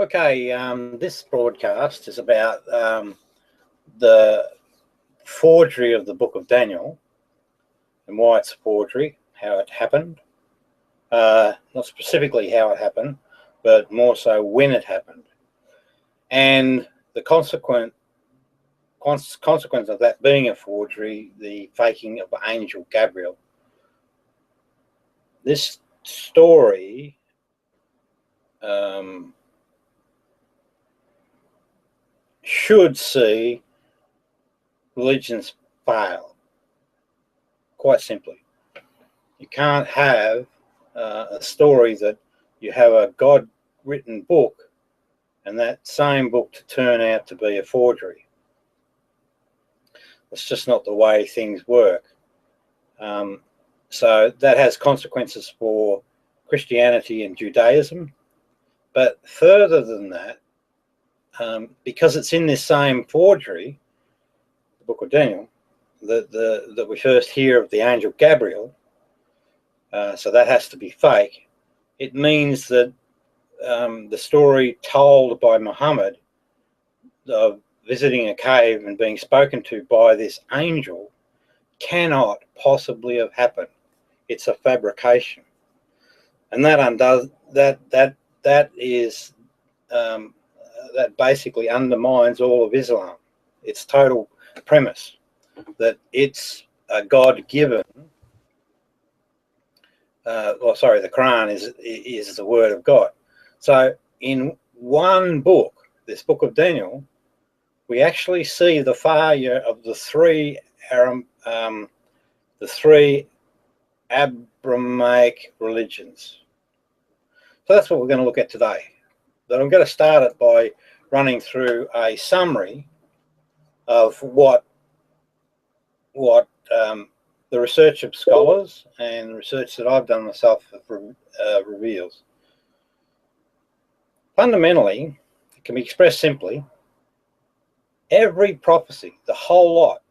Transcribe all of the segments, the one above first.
Okay, this broadcast is about the forgery of the Book of Daniel and why it's a forgery, how it happened. Not specifically how it happened, but more so when it happened. And the consequence of that being a forgery, the faking of Angel Gabriel. This story should see religions fail, quite simply. You can't have a story that you have a God-written book and that same book to turn out to be a forgery. It's just not the way things work. So that has consequences for Christianity and Judaism. But further than that, because it's in this same forgery, the Book of Daniel, that we first hear of the angel Gabriel, so that has to be fake. It means that the story told by Muhammad of visiting a cave and being spoken to by this angel cannot possibly have happened. It's a fabrication, and that undoes that basically undermines all of Islam. Its total premise that it's a God-given. The Quran is the word of God. So in one book, this Book of Daniel, we actually see the failure of the three Abrahamic religions. So that's what we're going to look at today. But I'm going to start it by running through a summary of what the research of scholars and research that I've done myself reveals. Fundamentally, it can be expressed simply: every prophecy, the whole lot,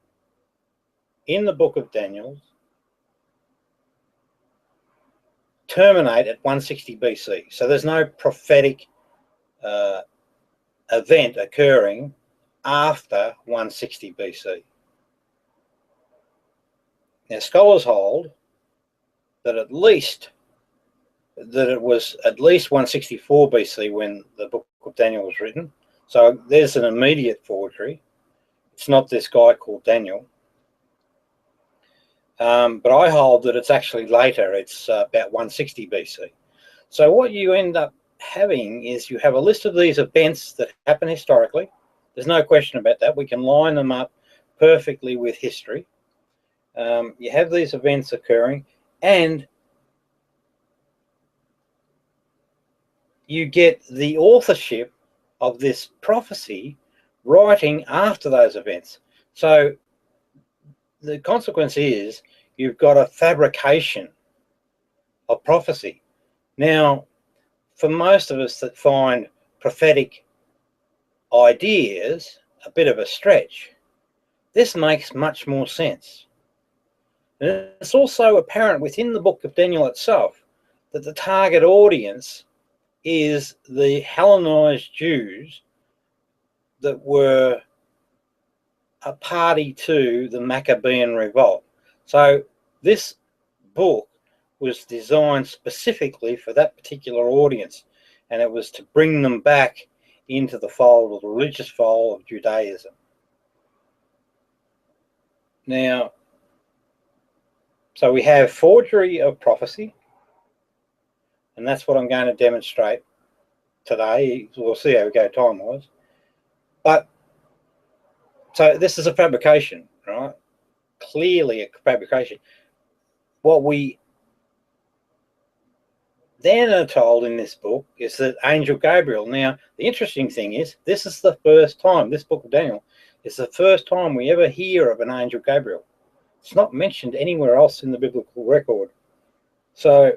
in the Book of Daniel terminate at 160 BC. So there's no prophetic event occurring after 160 BC. Now, scholars hold that it was at least 164 BC when the Book of Daniel was written. So there's an immediate forgery. It's not this guy called Daniel. But I hold that it's actually later. It's about 160 BC. So what you end up having is you have a list of these events that happen historically. There's no question about that. We can line them up perfectly with history. You have these events occurring, and you get the authorship of this prophecy writing after those events. So the consequence is you've got a fabrication of prophecy. Now, for most of us that find prophetic ideas a bit of a stretch, this makes much more sense. And it's also apparent within the Book of Daniel itself that the target audience is the Hellenized Jews that were a party to the Maccabean revolt. So this book was designed specifically for that particular audience, and it was to bring them back into the fold, of the religious fold of Judaism. Now, so we have forgery of prophecy, and that's what I'm going to demonstrate today. We'll see how we go time-wise. But so this is a fabrication, right? Clearly a fabrication. What we then are told in this book is that Angel Gabriel. Now, the interesting thing is, this is the first time, this Book of Daniel is the first time we ever hear of an Angel Gabriel. It's not mentioned anywhere else in the biblical record. So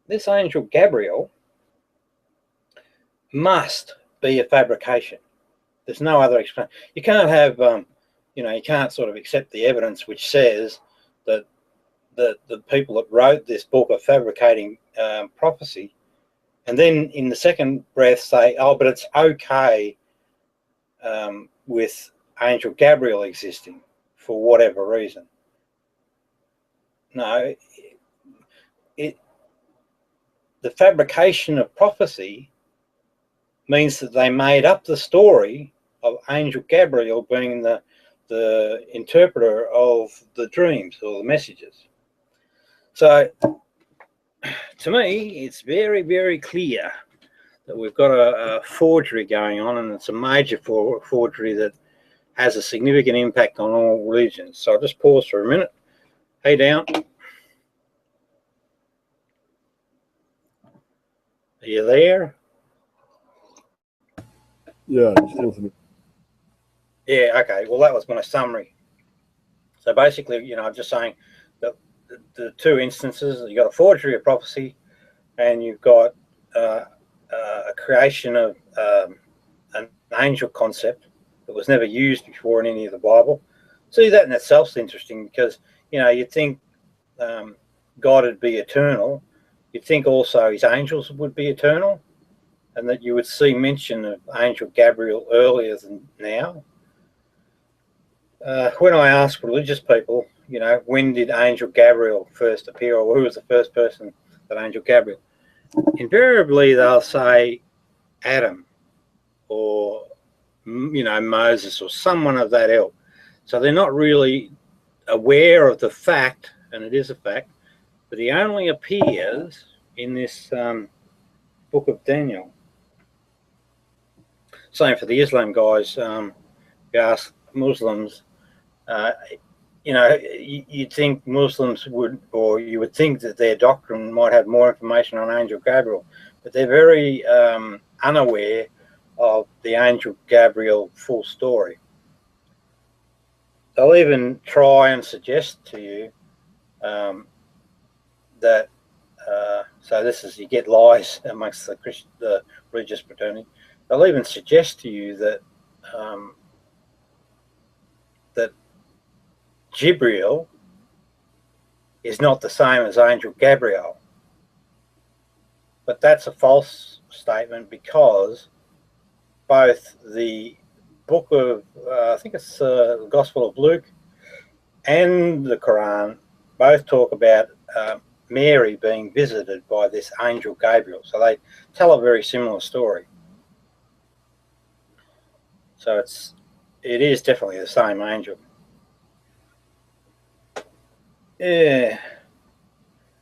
this Angel Gabriel must be a fabrication. There's no other explanation. You can't have, you can't sort of accept the evidence which says that the people that wrote this book are fabricating prophecy and then in the second breath say, oh, but it's okay with Angel Gabriel existing for whatever reason. No, the fabrication of prophecy means that they made up the story of Angel Gabriel being the interpreter of the dreams or the messages. So to me, it's very, very clear that we've got a forgery going on, and it's a major forgery that has a significant impact on all religions. So I'll just pause for a minute. Hey, down. Are you there? Yeah, just listening. Yeah, okay. Well, that was my summary. So basically, you know, I'm just saying that the two instances, you've got a forgery of prophecy and you've got a creation of an angel concept that was never used before in any of the Bible. See, that in itself is interesting because, you know, you'd think God would be eternal. You'd think also his angels would be eternal, and that you would see mention of Angel Gabriel earlier than now. When I ask religious people, you know, when did Angel Gabriel first appear, or who was the first person that Angel Gabriel? Invariably, they'll say Adam, or, you know, Moses, or someone of that ilk. So they're not really aware of the fact, and it is a fact, that he only appears in this book of Daniel. Same for the Islam guys. You ask Muslims, you know, you'd think Muslims would, or you would think that their doctrine might have more information on Angel Gabriel, but they're very unaware of the Angel Gabriel full story. They'll even try and suggest to you that, so this is, you get lies amongst the religious fraternity. They'll even suggest to you that that Gabriel is not the same as Angel Gabriel. But that's a false statement, because both the book of, I think it's the Gospel of Luke and the Quran both talk about Mary being visited by this Angel Gabriel. So they tell a very similar story. So it is definitely the same angel. Yeah.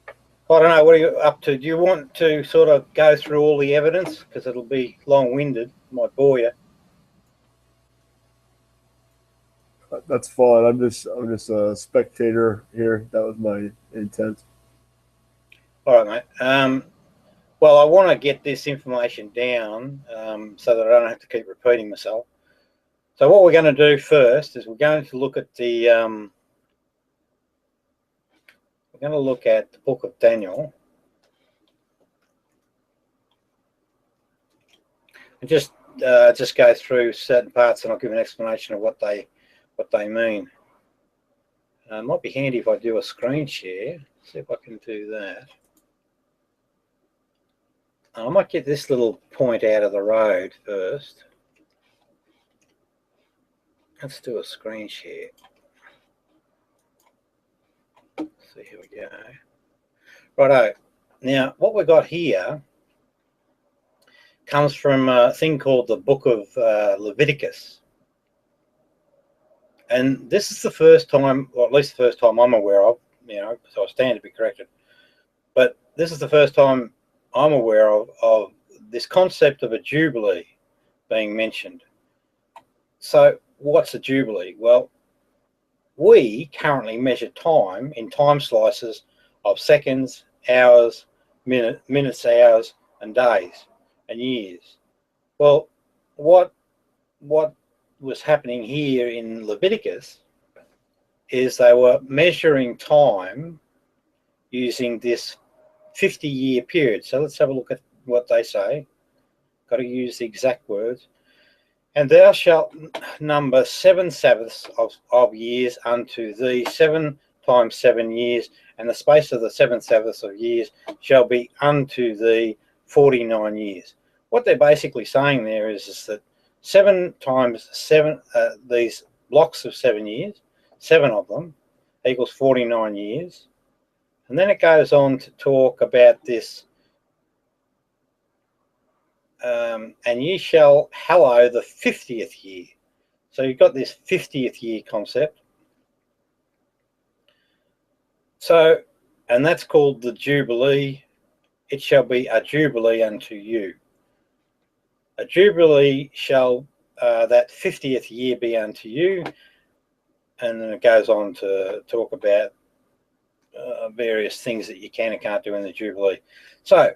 I don't know, what are you up to? Do you want to sort of go through all the evidence? Because it'll be long-winded, might bore you. That's fine. I'm just a spectator here. That was my intent. All right, mate. Well, I want to get this information down so that I don't have to keep repeating myself. So what we're going to do first is we're going to look at the book of Daniel, and just go through certain parts, and I'll give an explanation of what they mean. It might be handy if I do a screen share. See if I can do that. I might get this little point out of the road first. Let's do a screen share. So here we go. Righto. Now, what we've got here comes from a thing called the Book of Leviticus. And this is the first time, or at least the first time I'm aware of, you know, so I stand to be corrected. But this is the first time I'm aware of this concept of a jubilee being mentioned. So what's a jubilee? Well, we currently measure time in time slices of seconds, hours, minutes, hours, and days, and years. Well, what was happening here in Leviticus is they were measuring time using this 50-year period. So let's have a look at what they say. Got to use the exact words. And thou shalt number 7 Sabbaths of years unto thee, 7 times 7 years, and the space of the 7 Sabbaths of years shall be unto thee 49 years. What they're basically saying there is that 7 times 7, these blocks of 7 years, 7 of them, equals 49 years. And then it goes on to talk about this, and ye shall hallow the 50th year. So you've got this 50th year concept. So, and that's called the Jubilee. It shall be a Jubilee unto you. A Jubilee shall that 50th year be unto you. And then it goes on to talk about various things that you can and can't do in the Jubilee. So,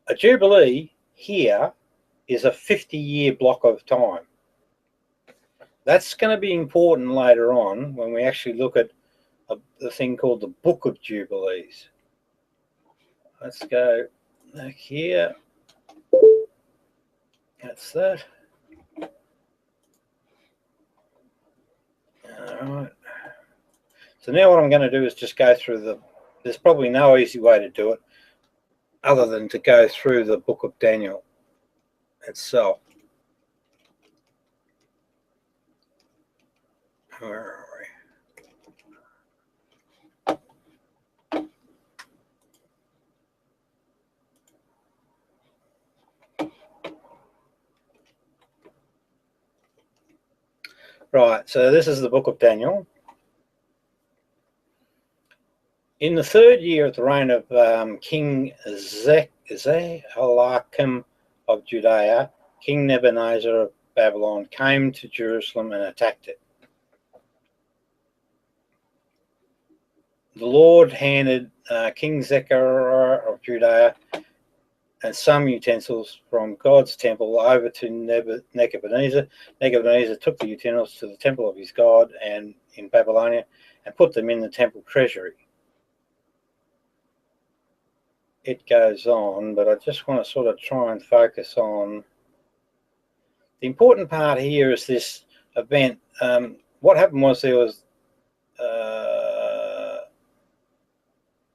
a Jubilee here is a 50-year block of time. That's going to be important later on when we actually look at the thing called the Book of Jubilees. Let's go back here. That's that. All right. So now what I'm going to do is just go through there's probably no easy way to do it other than to go through the Book of Daniel itself. Where are we? Right, so this is the Book of Daniel. In the 3rd year of the reign of King Zehoiakim of Judea, King Nebuchadnezzar of Babylon came to Jerusalem and attacked it. The Lord handed King Zechariah of Judea and some utensils from God's temple over to Nebuchadnezzar. Nebuchadnezzar took the utensils to the temple of his God and in Babylonia and put them in the temple treasury. It goes on, but I just want to sort of try and focus on the important part here is this event. What happened was there was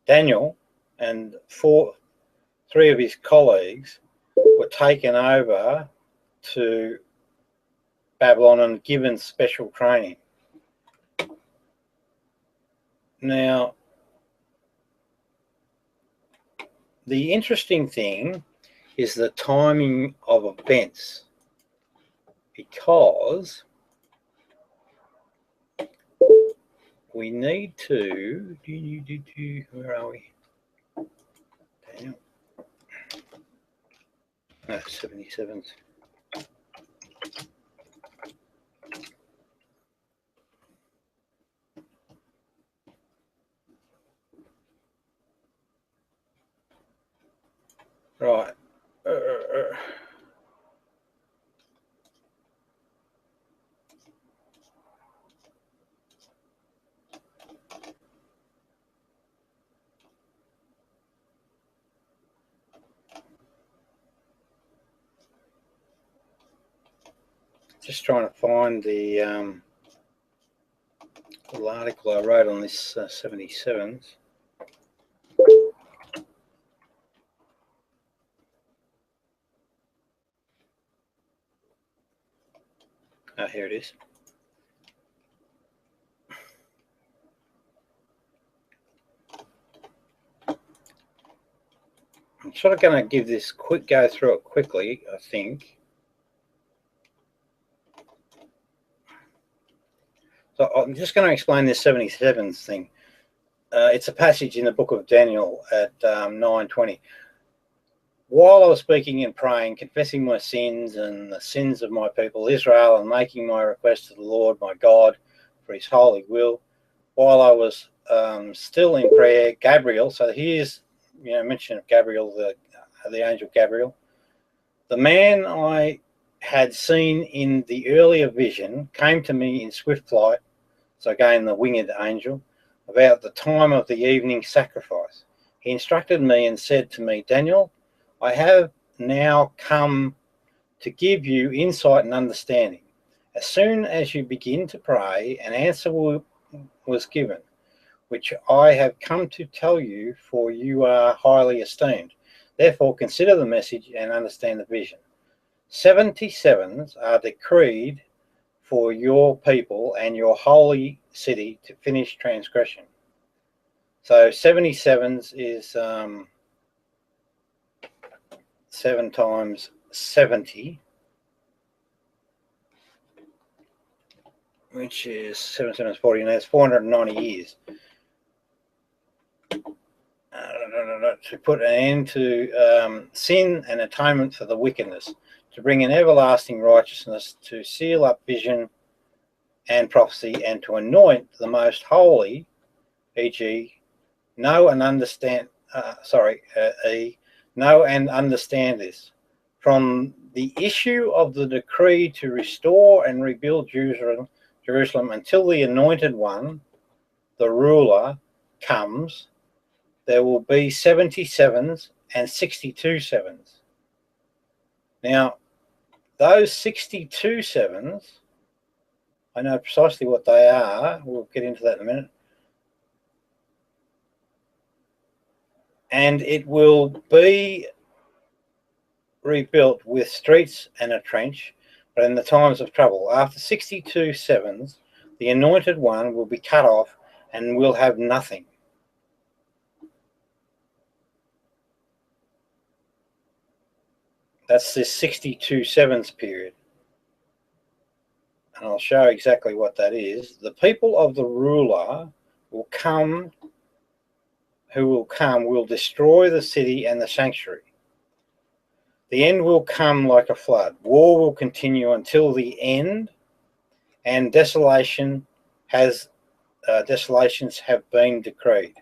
Daniel and 3 of his colleagues were taken over to Babylon and given special training. Now, the interesting thing is the timing of events, because we need to, where are we? Daniel. No, 77. Right. Just trying to find the little article I wrote on this 77s. Here it is. I'm sort of going to give this go through it quickly, I think. So I'm just going to explain this 77s thing. It's a passage in the book of Daniel at 9:20. While I was speaking and praying, confessing my sins and the sins of my people Israel, and making my request to the Lord my God for his holy will, while I was still in prayer, Gabriel, so here's mention of Gabriel, the angel Gabriel, the man I had seen in the earlier vision, came to me in swift flight, so again the winged angel, about the time of the evening sacrifice. He instructed me and said to me, Daniel, I have now come to give you insight and understanding. As soon as you begin to pray, an answer was given, which I have come to tell you, for you are highly esteemed. Therefore consider the message and understand the vision. 77s are decreed for your people and your holy city to finish transgression. So 77s is 7 times 70, which is 7 7 is 40, and that's 490 years. To put an end to sin and atonement for the wickedness, to bring an everlasting righteousness, to seal up vision and prophecy, and to anoint the most holy, e.g., know and understand this. From the issue of the decree to restore and rebuild Jerusalem until the anointed one, the ruler, comes, there will be 77s and 62 sevens. Now, those 62 sevens, I know precisely what they are. We'll get into that in a minute. And it will be rebuilt with streets and a trench, but in the times of trouble. After 62 sevens, the anointed one will be cut off and will have nothing. That's this 62 sevens period. And I'll show exactly what that is. The people of the ruler will come, will destroy the city and the sanctuary. The end will come like a flood. War will continue until the end, and desolations have been decreed.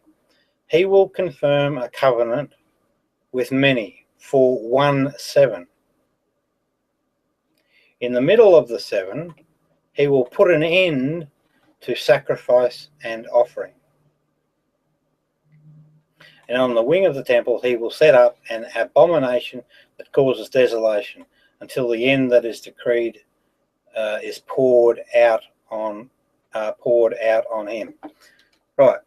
He will confirm a covenant with many for 1 7. In the middle of the 7, he will put an end to sacrifice and offering. And on the wing of the temple he will set up an abomination that causes desolation until the end that is decreed is poured out on him. Right.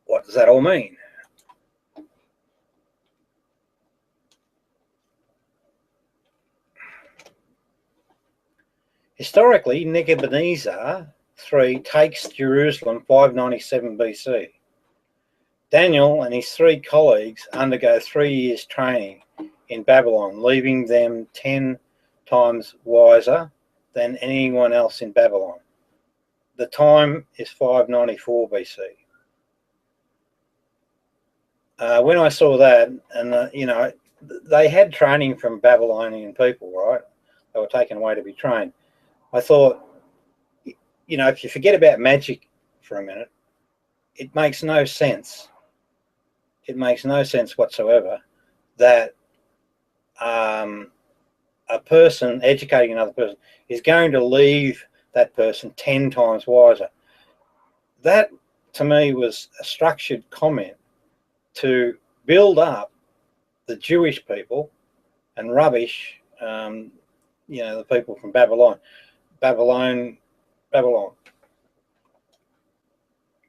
What does that all mean? Historically, Nebuchadnezzar III takes Jerusalem 597 BC. Daniel and his 3 colleagues undergo 3 years training in Babylon, leaving them 10 times wiser than anyone else in Babylon. The time is 594 BC. When I saw that, and they had training from Babylonian people, right? They were taken away to be trained. I thought, if you forget about magic for a minute, it makes no sense. It makes no sense whatsoever that a person educating another person is going to leave that person 10 times wiser. That, to me, was a structured comment to build up the Jewish people and rubbish, the people from Babylon.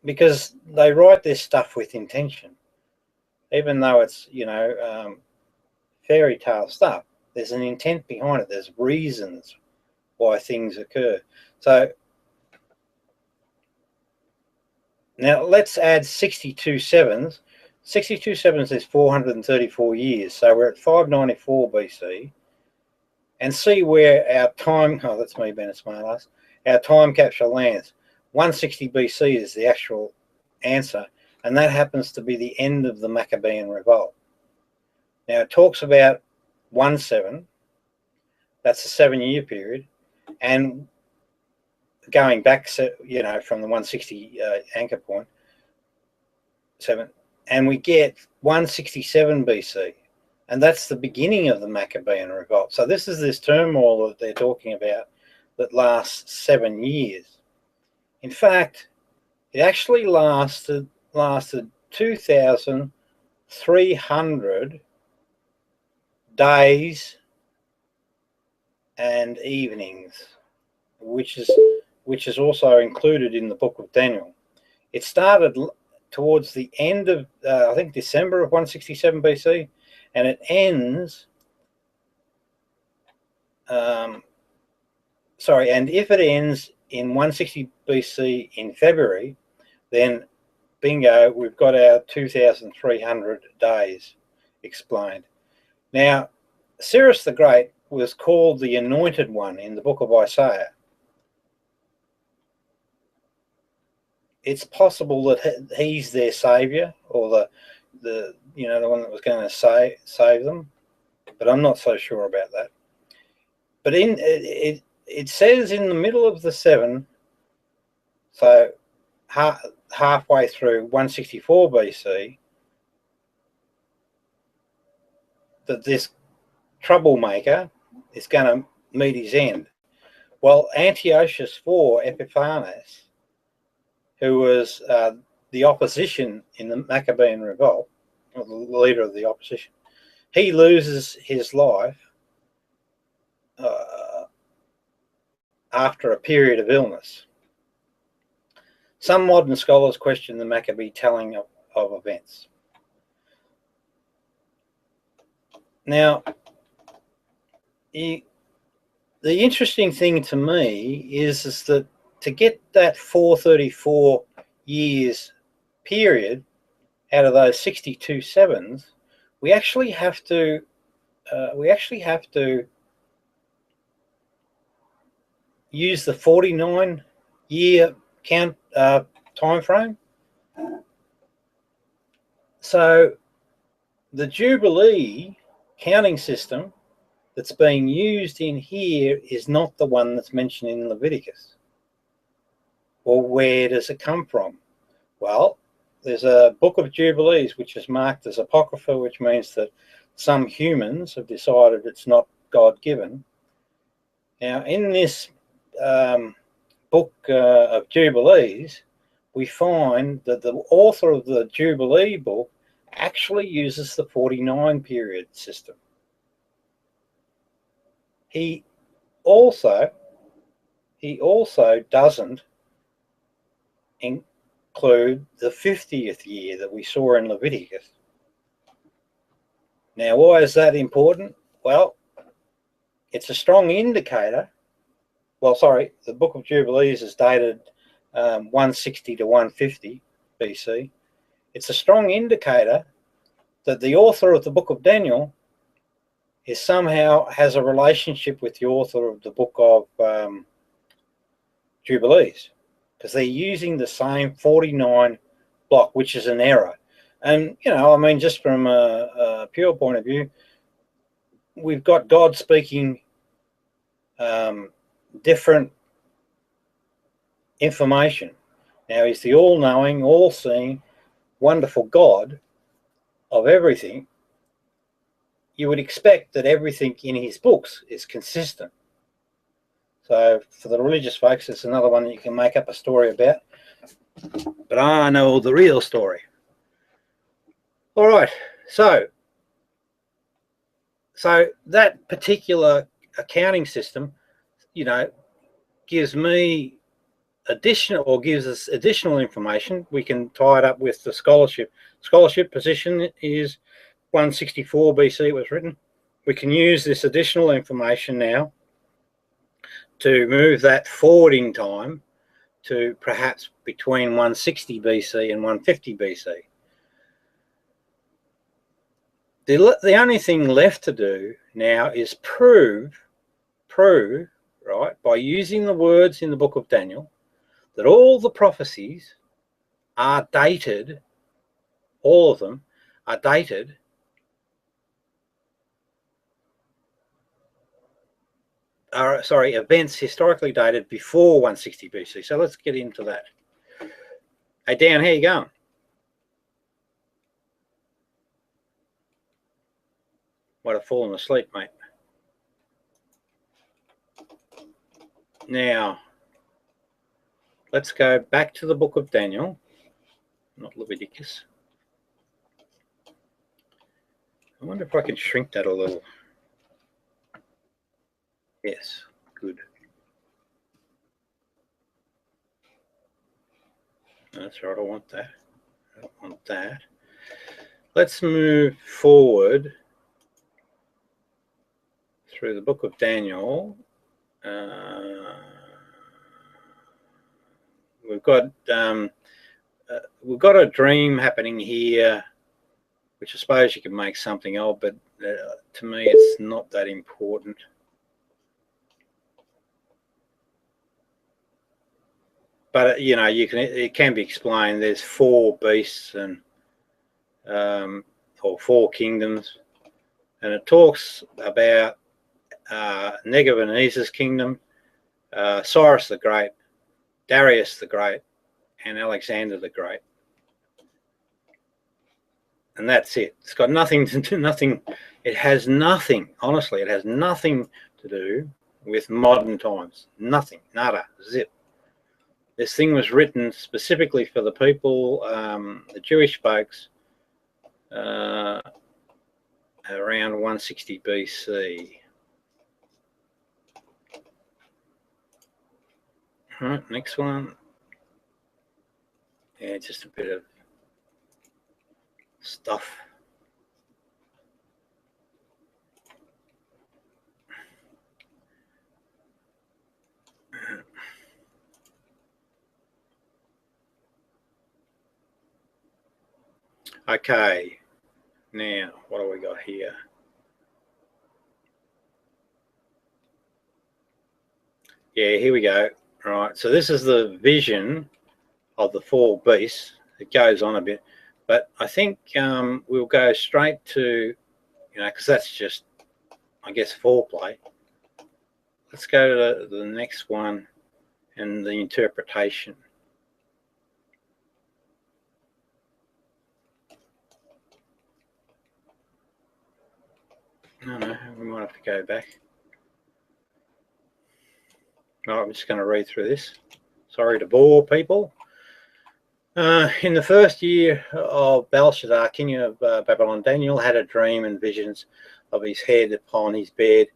Because they write this stuff with intention. Even though it's, fairy tale stuff, there's an intent behind it. There's reasons why things occur. So now let's add 62 sevens. 62 sevens is 434 years. So we're at 594 BC. And see where our time, that's me being a smartass, our time capsule lands. 160 BC is the actual answer. And that happens to be the end of the Maccabean revolt. Now it talks about 1 7, that's a 7-year period, and going back, from the 160 anchor point, 7, and we get 167 BC, and that's the beginning of the Maccabean revolt. So this is this turmoil that they're talking about that lasts 7 years. In fact, it actually lasted 2,300 days and evenings, which is also included in the book of Daniel. It started towards the end of I think December of 167 BC, and it ends, and if it ends in 160 BC in February, then bingo, we've got our 2,300 days explained. Now, Cyrus the Great was called the Anointed One in the book of Isaiah. It's possible that he's their savior, or the one that was going to save them, but I'm not so sure about that. But it says in the middle of the 7, so halfway through 164 BC, that this troublemaker is going to meet his end. Well, Antiochus IV Epiphanes, who was the opposition in the Maccabean revolt, or the leader of the opposition, he loses his life after a period of illness. Some modern scholars question the Maccabee telling of events. Now, the interesting thing to me is that to get that 434 years period out of those 62 sevens, we actually have to use the 49-year count time frame. So the Jubilee counting system that's being used in here is not the one that's mentioned in Leviticus. Well, where does it come from? Well, there's a book of Jubilees which is marked as Apocrypha, which means that some humans have decided it's not God-given. Now, in this book of Jubilees, we find that the author of the Jubilee book actually uses the 49 period system. He also doesn't include the 50th year that we saw in Leviticus. Now, why is that important? Well, it's a strong indicator. Well, sorry, the Book of Jubilees is dated 160 to 150 BC. It's a strong indicator that the author of the Book of Daniel somehow has a relationship with the author of the Book of Jubilees, because they're using the same 49 block, which is an error. And, I mean, just from a pure point of view, we've got God speaking different information. Now, he's the all-knowing, all-seeing, wonderful God of everything. You would expect that everything in his books is consistent. So for the religious folks, it's another one that you can make up a story about. But I know the real story. All right, so that particular accounting system, gives me gives us additional information. We can tie it up with the scholarship. Scholarship position is 164 BC it was written. We can use this additional information now to move that forward in time to perhaps between 160 BC and 150 BC. The only thing left to do now is prove, right, by using the words in the book of Daniel, that all the prophecies are dated, all of them are dated events historically dated before 160 BC. So let's get into that. Hey, Dan, how you going? Might have fallen asleep, mate. Now, let's go back to the book of Daniel, not Leviticus. I wonder if I can shrink that a little. Yes, good. That's right, I want that. I don't want that. Let's move forward through the book of Daniel, we've got a dream happening here, which I suppose you can make something of, but to me it's not that important. But you know, it can be explained. There's 4 beasts and or 4 kingdoms, and it talks about Nebuchadnezzar's kingdom, Cyrus the Great, Darius the Great, and Alexander the Great, and that's it. It's got nothing to do. Nothing. It has nothing. Honestly, it has nothing to do with modern times. Nothing. Nada. Zip. This thing was written specifically for the people, the Jewish folks, around 160 BC. All right, next one. Yeah, just a bit of stuff. Okay, now what do we got here? Yeah, here we go. All right, so this is the vision of the 4 beasts. It goes on a bit, but I think we'll go straight to, you know, because that's just, I guess, foreplay. Let's go to the next one and the interpretation. No, we might have to go back. All right, I'm just going to read through this. Sorry to bore people. In the first year of Belshazzar, king of Babylon, Daniel had a dream and visions of his head upon his bed.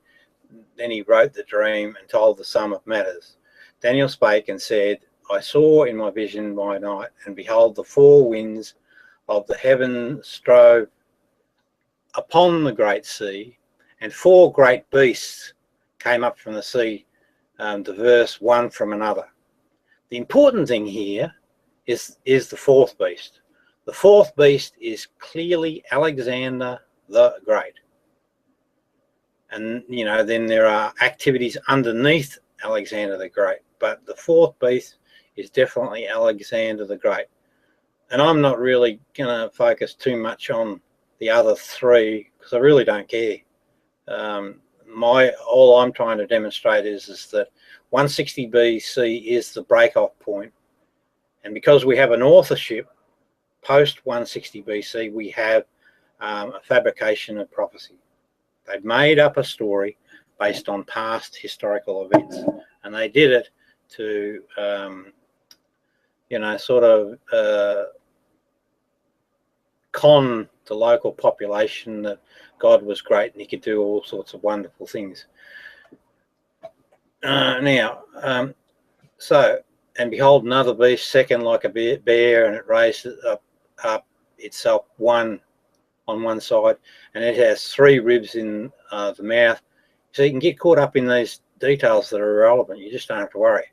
Then he wrote the dream and told the sum of matters. Daniel spake and said, I saw in my vision by night, and behold, the 4 winds of the heaven strove upon the great sea, and 4 great beasts came up from the sea, diverse one from another. The important thing here is the 4th beast. The 4th beast is clearly Alexander the Great. And, you know, then there are activities underneath Alexander the Great, but the 4th beast is definitely Alexander the Great. And I'm not really going to focus too much on the other 3 because I really don't care. All I'm trying to demonstrate is that 160 BC is the break-off point, and because we have an authorship post 160 BC, we have a fabrication of prophecy. They'd made up a story based on past historical events, and they did it to, you know, sort of con the local population that God was great and he could do all sorts of wonderful things. And behold, another beast, second like a bear, and it raised up itself on one side, and it has 3 ribs in the mouth. So you can get caught up in these details that are irrelevant. You just don't have to worry.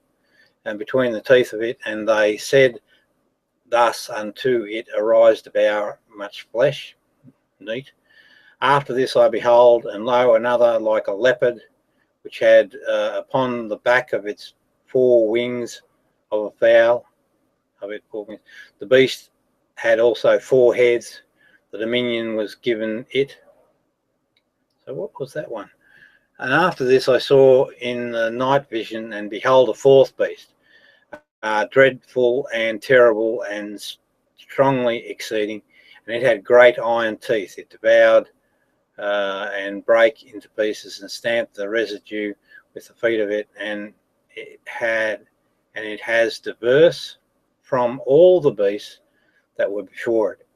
And between the teeth of it, and they said, thus unto it arise to devour much flesh. Neat. After this I behold, and lo, another like a leopard, which had upon the back of its 4 wings of a fowl. The beast had also 4 heads. The dominion was given it. So what was that one? And after this I saw in the night vision, and behold, a 4th beast, dreadful and terrible and strongly exceeding, and it had great iron teeth. It devoured and brake into pieces and stamped the residue with the feet of it, and it has diverse from all the beasts that were before it.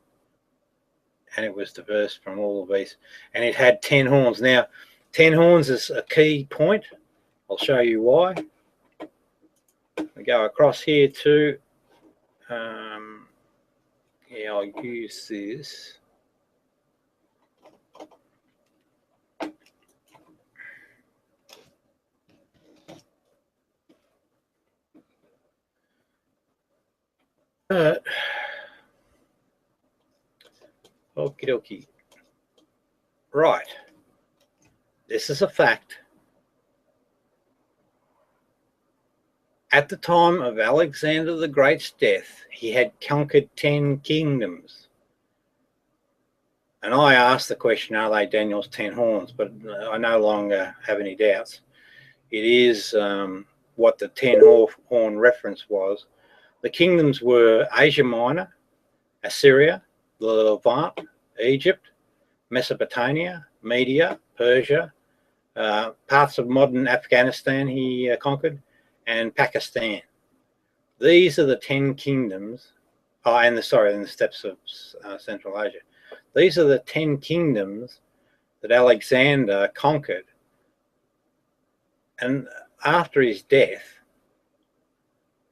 And it was diverse from all the beasts, and it had 10 horns. Now, 10 horns is a key point. I'll show you why. We go across here to, yeah, I'll use this. Okie dokie. Right. This is a fact. At the time of Alexander the Great's death, he had conquered 10 kingdoms. And I asked the question, are they Daniel's 10 horns? But I no longer have any doubts. It is what the 10 horn reference was. The kingdoms were Asia Minor, Assyria, the Levant, Egypt, Mesopotamia, Media, Persia, parts of modern Afghanistan he conquered, and Pakistan. These are the 10 kingdoms, and the steppes of Central Asia. These are the 10 kingdoms that Alexander conquered. And after his death,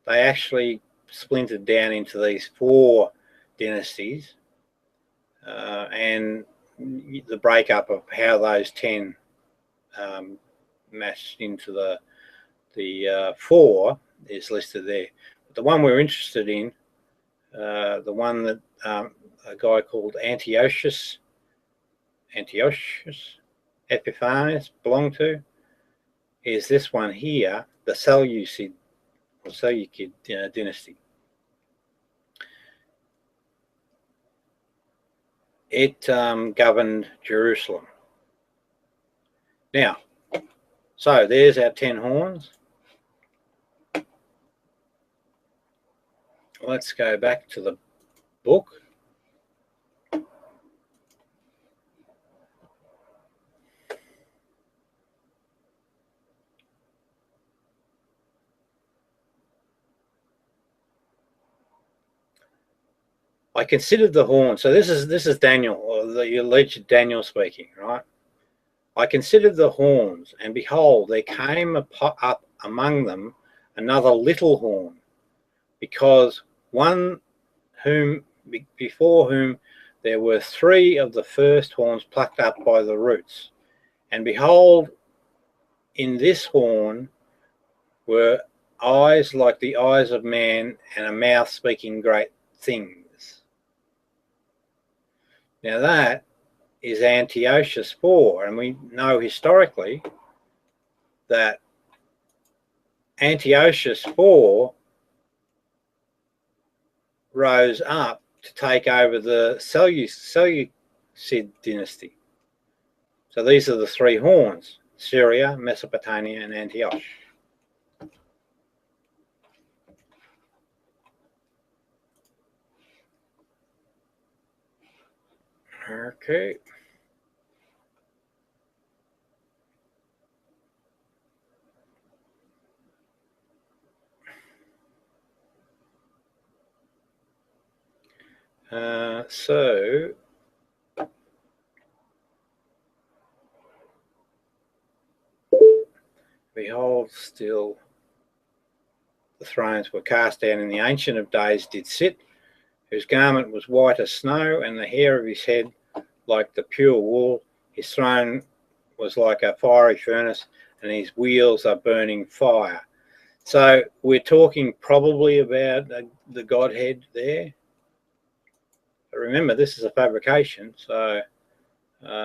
they actually splintered down into these 4 dynasties, and the breakup of how those 10 mashed into the 4 is listed there. But the one we're interested in, the one that a guy called Antiochus Epiphanes belonged to, is this one here, the Seleucid or Seleucid dynasty. It governed Jerusalem. Now, so there's our 10 horns. Let's go back to the book. I considered the horn. So this is Daniel, or the alleged Daniel speaking, right? I considered the horns, and behold, there came up among them another little horn, because one before whom there were 3 of the first horns plucked up by the roots. And behold, in this horn were eyes like the eyes of man, and a mouth speaking great things. Now that is Antiochus IV, and we know historically that Antiochus IV rose up to take over the Seleucid dynasty. So these are the 3 horns: Syria, Mesopotamia, and Antioch. Okay. So behold, still the thrones were cast down, and the Ancient of Days did sit, whose garment was white as snow, and the hair of his head like the pure wool. His throne was like a fiery furnace, and his wheels are burning fire. So we're talking probably about the Godhead there. But remember, this is a fabrication, so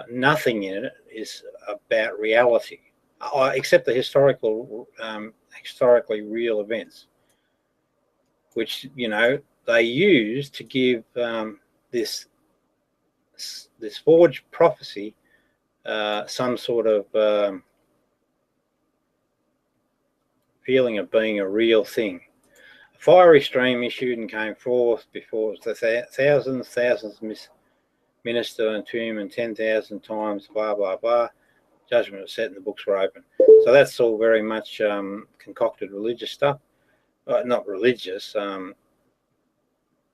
nothing in it is about reality, except the historically real events, which, you know, they use to give this forged prophecy some sort of feeling of being a real thing. A fiery stream issued and came forth before the thousands minister unto him, and 10,000 times blah blah blah. Judgment was set and the books were open. So that's all very much concocted religious stuff. Not religious,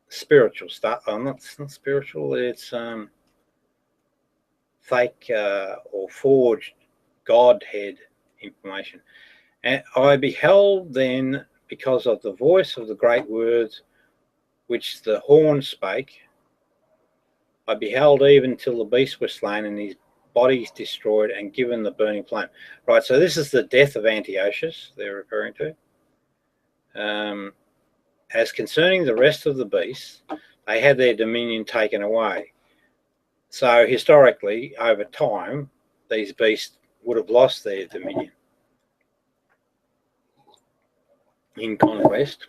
spiritual stuff. Not spiritual. It's fake or forged Godhead information. And I beheld then, because of the voice of the great words which the horn spake, I beheld even till the beast was slain, and his body destroyed and given the burning flame. Right, so this is the death of Antiochus they're referring to. as concerning the rest of the beasts, they had their dominion taken away. So historically, over time, these beasts would have lost their dominion in conquest,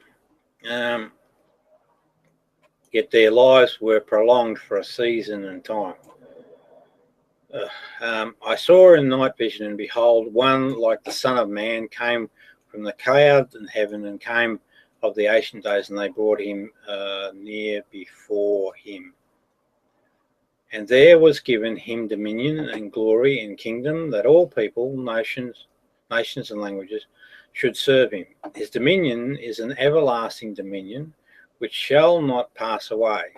yet their lives were prolonged for a season and time. I saw in night vision, and behold, one like the Son of Man came from the cloud in heaven, and came of the ancient days, and they brought him near before him. And there was given him dominion and glory and kingdom, that all people, nations and languages should serve him. His dominion is an everlasting dominion which shall not pass away,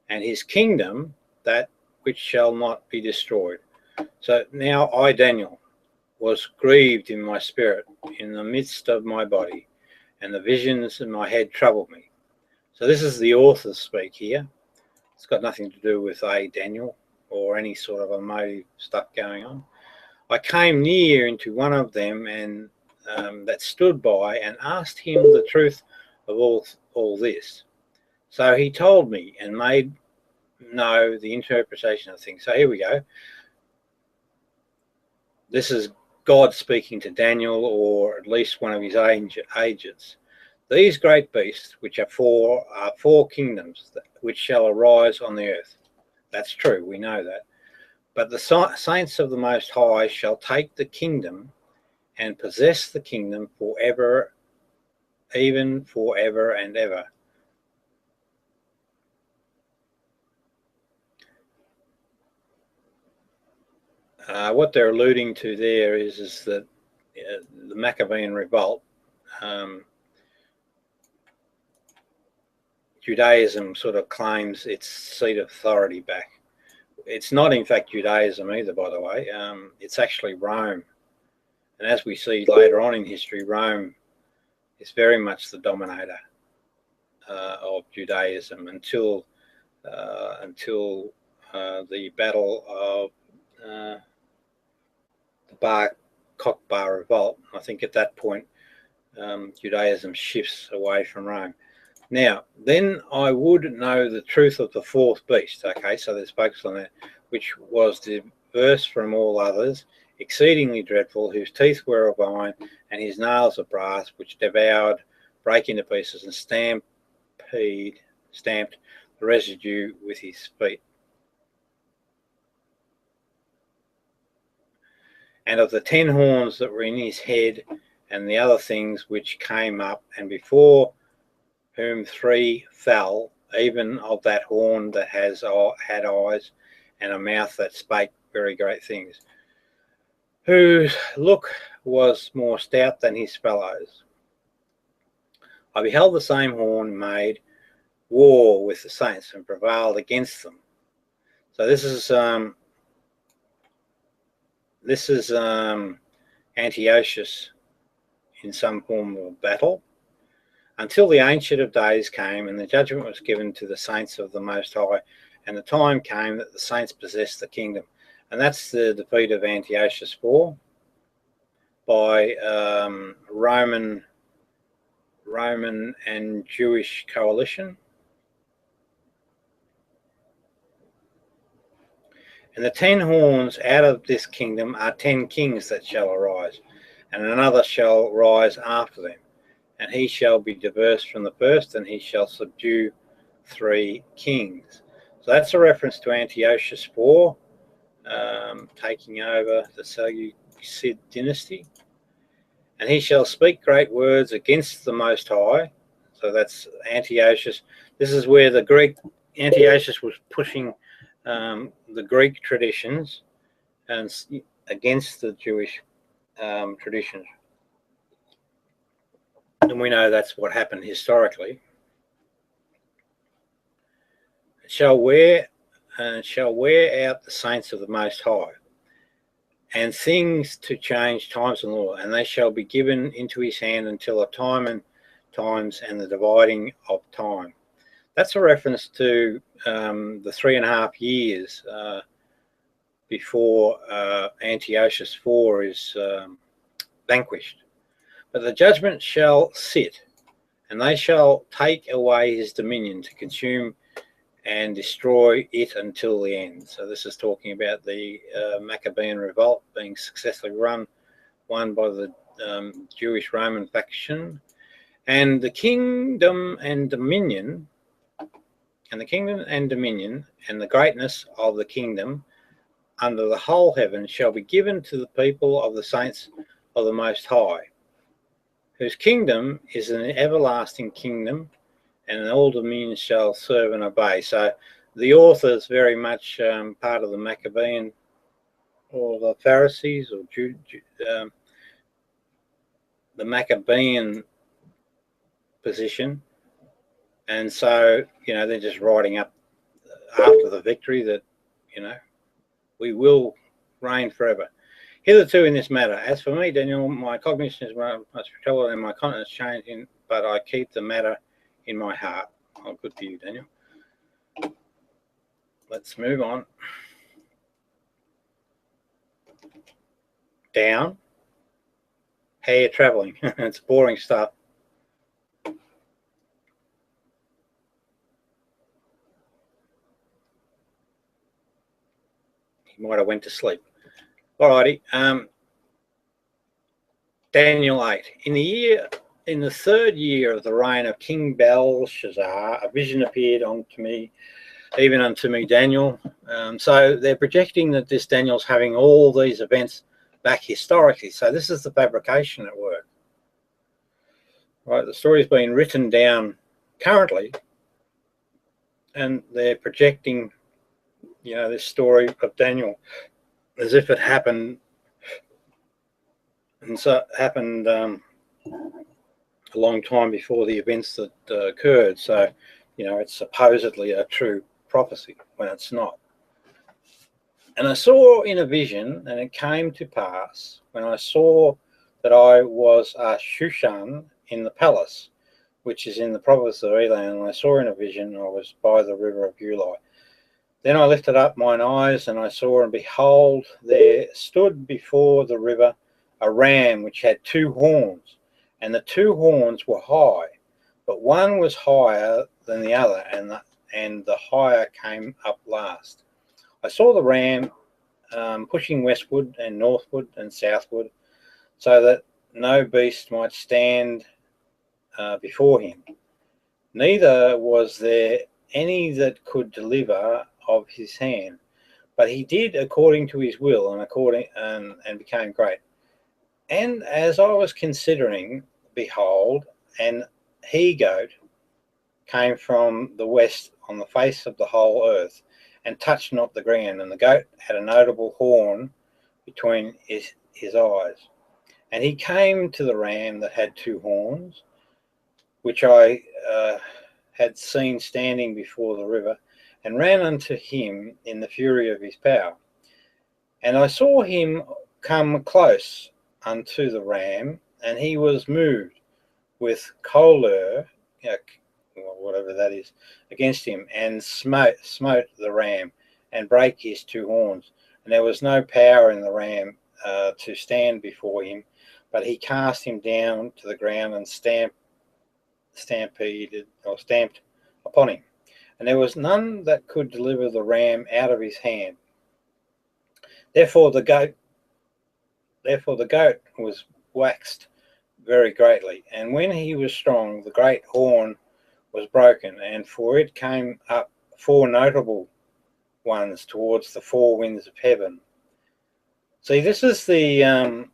and his kingdom that which shall not be destroyed. So now I, Daniel, was grieved in my spirit in the midst of my body, and the visions in my head troubled me. So this is the author speak here. It's got nothing to do with Daniel or any sort of emotive stuff going on. I came near into one of them, and that stood by, and asked him the truth of all this. So he told me and made know the interpretation of things. So here we go. This is God speaking to Daniel, or at least one of his agents. These great beasts, which are four kingdoms which shall arise on the earth. That's true, we know that. But the saints of the Most High shall take the kingdom and possess the kingdom forever, even forever and ever. What they're alluding to there is that the Maccabean revolt, Judaism sort of claims its seat of authority back. It's not, in fact, Judaism either, by the way. It's actually Rome. And as we see later on in history, Rome is very much the dominator of Judaism until the Battle of the Bar Kokhba revolt. I think at that point, Judaism shifts away from Rome. Now, then I would know the truth of the fourth beast. Okay, so there's focus on that, which was diverse from all others, exceedingly dreadful, whose teeth were of iron, and his nails of brass, which devoured, break into pieces, and stamped the residue with his feet. And of the 10 horns that were in his head, and the other things which came up, and before whom 3 fell, even of that horn that had eyes, and a mouth that spake very great things, whose look was more stout than his fellows. I beheld the same horn made war with the saints, and prevailed against them. So this is Antiochus in some form of battle, until the Ancient of Days came, and the judgment was given to the saints of the Most High, and the time came that the saints possessed the kingdom. And that's the defeat of Antiochus IV by Roman and Jewish coalition. And the 10 horns out of this kingdom are 10 kings that shall arise, and another shall rise after them. And he shall be diverse from the first, and he shall subdue 3 kings. So that's a reference to Antiochus IV taking over the Seleucid dynasty. And he shall speak great words against the Most High. So that's Antiochus. This is where Antiochus was pushing the Greek traditions and against the Jewish traditions. And we know that's what happened historically. It shall wear out the saints of the Most High, and things to change times and law, and they shall be given into his hand until a time and times and the dividing of time. That's a reference to the 3.5 years before Antiochus IV is vanquished. But the judgment shall sit, and they shall take away his dominion to consume and destroy it until the end. So this is talking about the Maccabean revolt being successfully won by the Jewish Roman faction, and the kingdom and dominion, and the greatness of the kingdom under the whole heaven shall be given to the people of the saints of the Most High, whose kingdom is an everlasting kingdom, and all dominions shall serve and obey. So the author is very much part of the Maccabean or the Pharisees or the Maccabean position. And so, they're just writing up after the victory that, we will reign forever. Hitherto in this matter, as for me, Daniel, my cognition is much troubled and my countenance changing, but I keep the matter in my heart. Oh, good for you, Daniel. Let's move on. Down. How are you traveling? It's boring stuff. He might have went to sleep. Alrighty. Daniel 8. In the third year of the reign of King Belshazzar, a vision appeared unto me, even unto me, Daniel. So they're projecting that this Daniel's having all these events back historically. So this is the fabrication at work. Right, the story's been written down currently, and they're projecting, this story of Daniel as if it happened, and so it happened a long time before the events that occurred. So, it's supposedly a true prophecy when it's not. And I saw in a vision, and it came to pass when I saw that I was a Shushan in the palace, which is in the province of Elam, and I saw in a vision I was by the river of Ulai. Then I lifted up mine eyes, and I saw, and behold, there stood before the river a ram which had 2 horns, and the 2 horns were high, but one was higher than the other, and the higher came up last. I saw the ram pushing westward and northward and southward, so that no beast might stand before him. Neither was there any that could deliver of his hand, but he did according to his will, and became great. And as I was considering, behold, an he-goat came from the west on the face of the whole earth, and touched not the ground, and the goat had a notable horn between his eyes. And he came to the ram that had 2 horns, which I had seen standing before the river, and ran unto him in the fury of his power. And I saw him come close unto the ram, and he was moved with choler, whatever that is, against him, and smote the ram, and brake his 2 horns. And there was no power in the ram to stand before him, but he cast him down to the ground and stamped upon him. And there was none that could deliver the ram out of his hand. Therefore the goat was waxed very greatly, and when he was strong, the great horn was broken, and for it came up 4 notable ones towards the 4 winds of heaven. See, this is the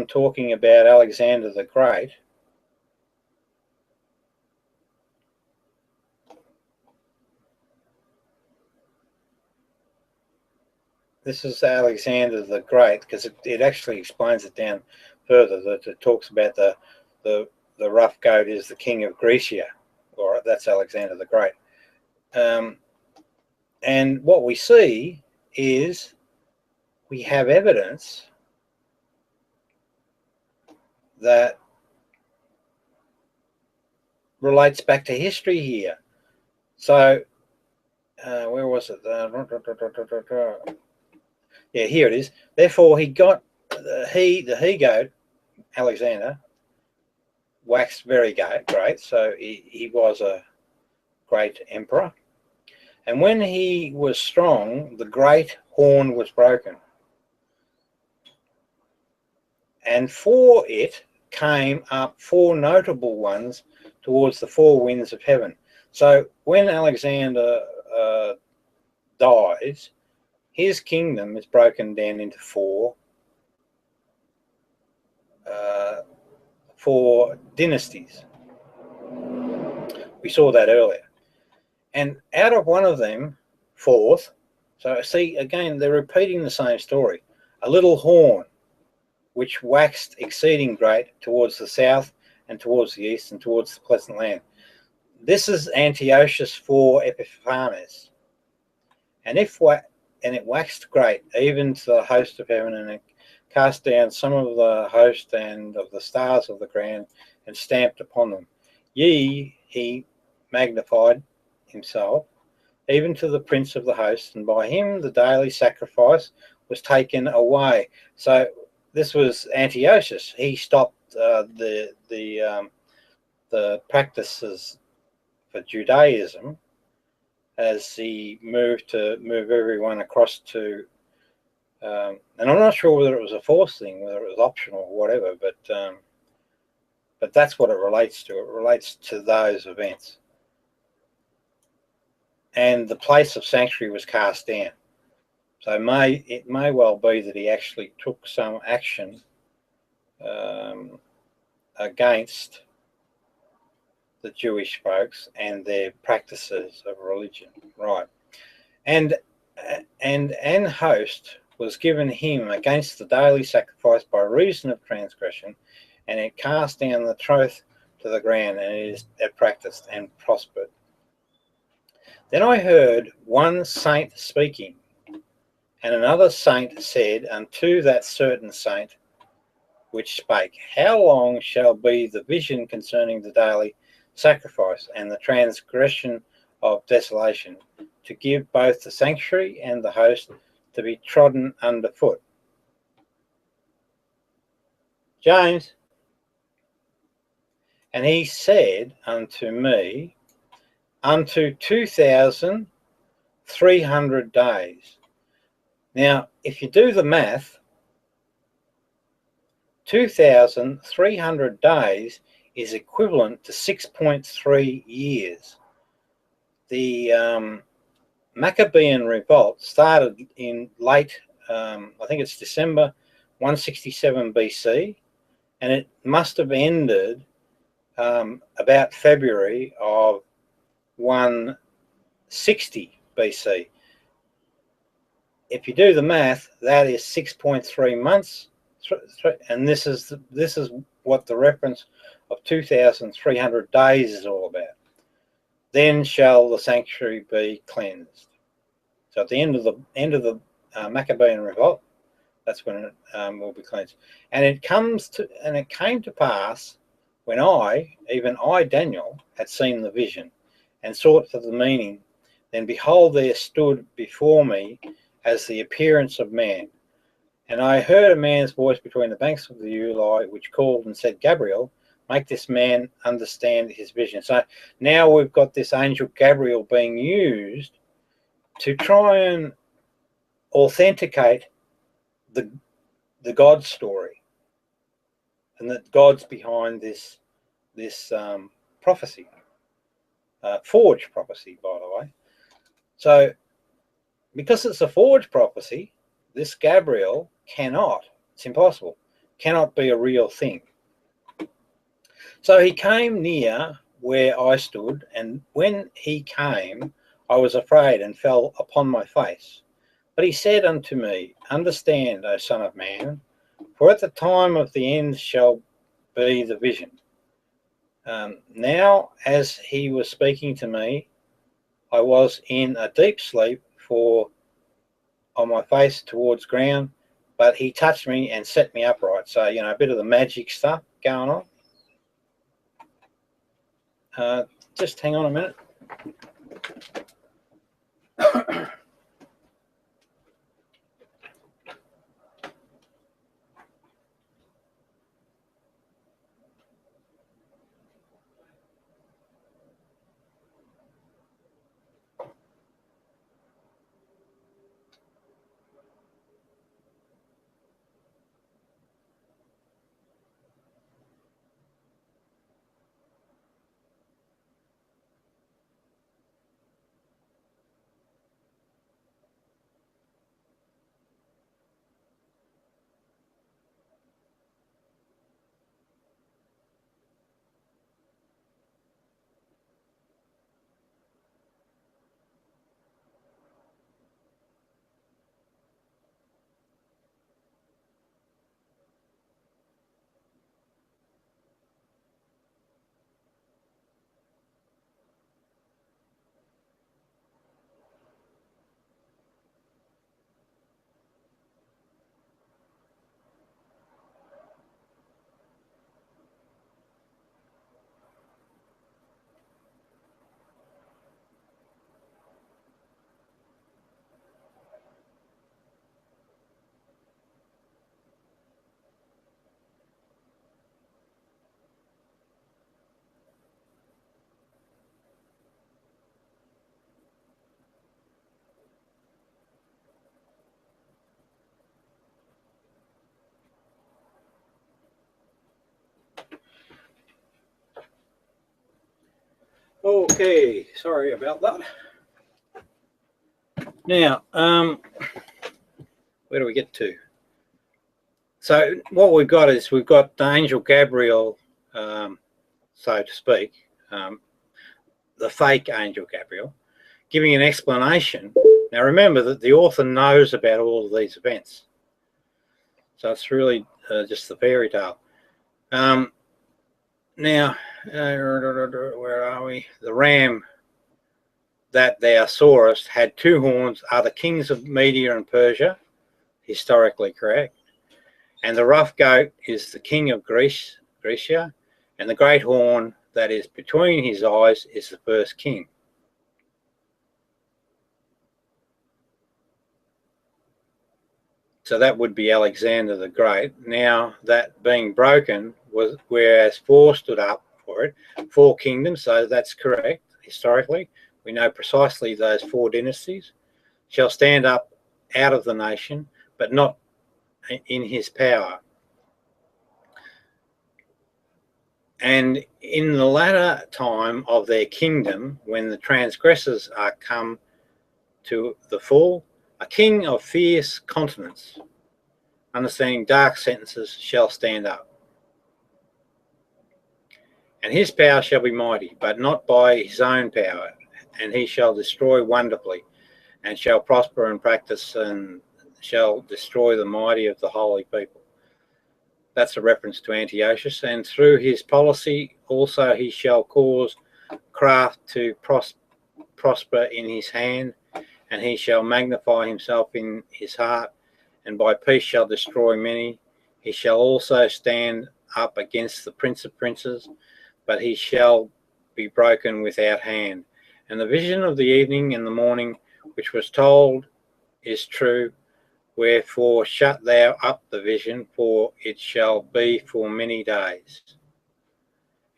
talking about Alexander the Great. This is Alexander the Great, because it actually explains it down further, that it talks about the rough goat is the king of Grecia, or that's Alexander the Great. And what we see is we have evidence that relates back to history here. So, where was it? Yeah, here it is. Therefore, he got the he-goat Alexander waxed very great, so he was a great emperor. And when he was strong, the great horn was broken. And for it came up 4 notable ones towards the 4 winds of heaven. So when Alexander dies, his kingdom is broken down into 4 dynasties. We saw that earlier. And out of one of them, 4th, so see, again, they're repeating the same story. A little horn, which waxed exceeding great towards the south and towards the east and towards the pleasant land. This is Antiochus 4 Epiphanes. And it waxed great, even to the host of heaven, and it cast down some of the host and of the stars of the ground, and stamped upon them. He magnified himself, even to the prince of the host, and by him the daily sacrifice was taken away. So this was Antiochus. He stopped the practices for Judaism as he moved everyone across to, and I'm not sure whether it was a forced thing, whether it was optional or whatever, but that's what it relates to. It relates to those events. And the place of sanctuary was cast down. So it may well be that he actually took some action against the Jewish folks and their practices of religion, right? And an host was given him against the daily sacrifice by reason of transgression, and it cast down the troth to the ground, and it practiced and prospered. Then I heard one saint speaking, and another saint said unto that certain saint which spake, How long shall be the vision concerning the daily sacrifice and the transgression of desolation, to give both the sanctuary and the host to be trodden under foot? James. And he said unto me, unto 2,300 days. Now, if you do the math, 2,300 days is equivalent to 6.3 years. The Maccabean revolt started in late, I think it's December 167 BC, and it must have ended about February of 160 BC. If you do the math, that is 6.3 months, and this is what the reference of 2,300 days is all about. Then shall the sanctuary be cleansed. So at the end of the Maccabean revolt, that's when it will be cleansed. And it came to pass when even I, Daniel, had seen the vision and sought for the meaning. Then behold, there stood before me as the appearance of man. And I heard a man's voice between the banks of the Ulai, which called and said, Gabriel, make this man understand his vision. So now we've got this angel Gabriel being used to try and authenticate the God story, and that God's behind this prophecy, forged prophecy, by the way. So because it's a forged prophecy, this Gabriel it's impossible, cannot be a real thing. So he came near where I stood, and when he came, I was afraid and fell upon my face. But he said unto me, Understand, O Son of Man, for at the time of the end shall be the vision. Now, as he was speaking to me, I was in a deep sleep, for on my face towards ground, but he touched me and set me upright. So, a bit of the magic stuff going on. Just hang on a minute. Okay, sorry about that. Now, where do we get to? So what we've got is we've got the angel Gabriel, so to speak, the fake angel Gabriel, giving an explanation. Now remember that the author knows about all of these events, so it's really just the fairy tale. Now, where are we? The ram that thou sawest had two horns, are the kings of Media and Persia, historically correct. And the rough goat is the king of Grecia, and the great horn that is between his eyes is the first king. So that would be Alexander the Great. Now that being broken was, whereas four stood up for it, four kingdoms, so that's correct historically. We know precisely those four dynasties shall stand up out of the nation, but not in his power. And in the latter time of their kingdom, when the transgressors are come to the full, a king of fierce countenance, understanding dark sentences, shall stand up. And his power shall be mighty, but not by his own power, and he shall destroy wonderfully, and shall prosper and practice, and shall destroy the mighty of the holy people. That's a reference to Antiochus. And through his policy also he shall cause craft to prosper in his hand, and he shall magnify himself in his heart, and by peace shall destroy many. He shall also stand up against the prince of princes, but he shall be broken without hand. And the vision of the evening and the morning, which was told, is true. Wherefore shut thou up the vision, for it shall be for many days.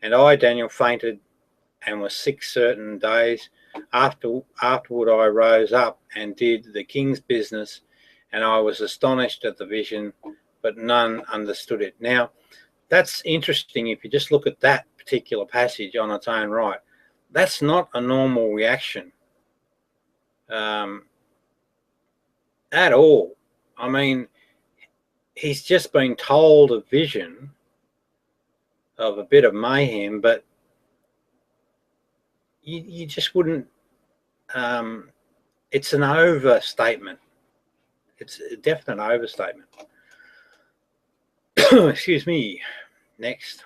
And I, Daniel, fainted and was sick certain days. Afterward I rose up and did the king's business, and I was astonished at the vision, but none understood it. Now, that's interesting if you just look at that particular passage on its own right. That's not a normal reaction at all. I mean, he's just been told a vision of a bit of mayhem, but you just wouldn't. It's an overstatement. It's a definite overstatement. Excuse me. Next.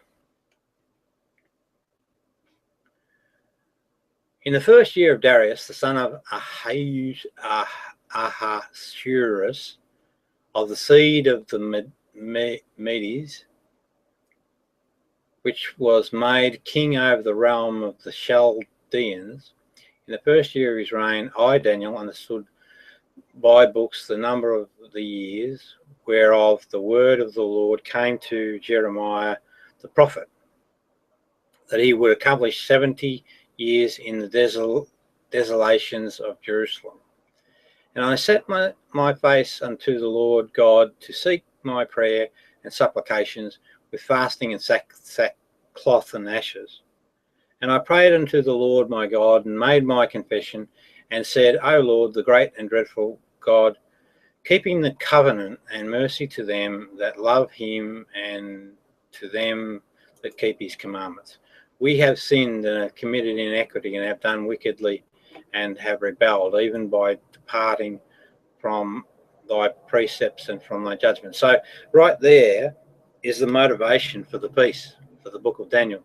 In the first year of Darius, the son of Ahasuerus, of the seed of the Medes, which was made king over the realm of the Chaldeans, in the first year of his reign, I, Daniel, understood by books the number of the years whereof the word of the Lord came to Jeremiah the prophet, that he would accomplish 70 years in the desolations of Jerusalem. And I set my face unto the Lord God to seek my prayer and supplications with fasting and sackcloth and ashes. And I prayed unto the Lord my God, and made my confession, and said, O Lord, the great and dreadful God, keeping the covenant and mercy to them that love him, and to them that keep his commandments. We have sinned and have committed inequity, and have done wickedly, and have rebelled, even by departing from thy precepts and from thy judgments. So right there is the motivation for the piece, for the book of Daniel.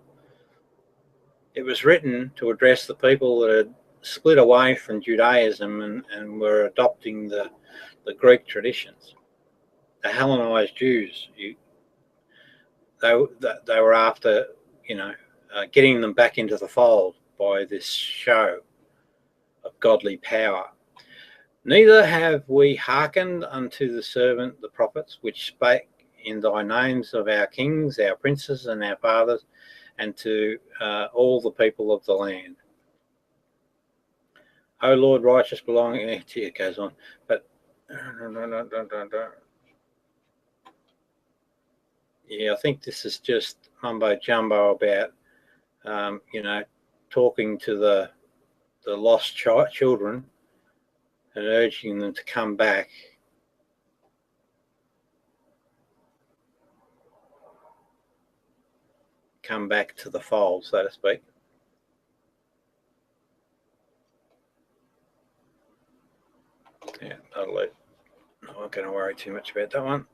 It was written to address the people that had split away from Judaism and were adopting the Greek traditions. The Hellenized Jews, they were after, getting them back into the fold by this show of godly power. Neither have we hearkened unto the servant the prophets, which spake in thy names of our kings, our princes, and our fathers, and to all the people of the land. O Lord, righteous belonging, it goes on, but yeah, I think this is just mumbo jumbo about, talking to the lost children and urging them to come back. Come back to the fold, so to speak. Yeah, that'll do. I'm not going to worry too much about that one.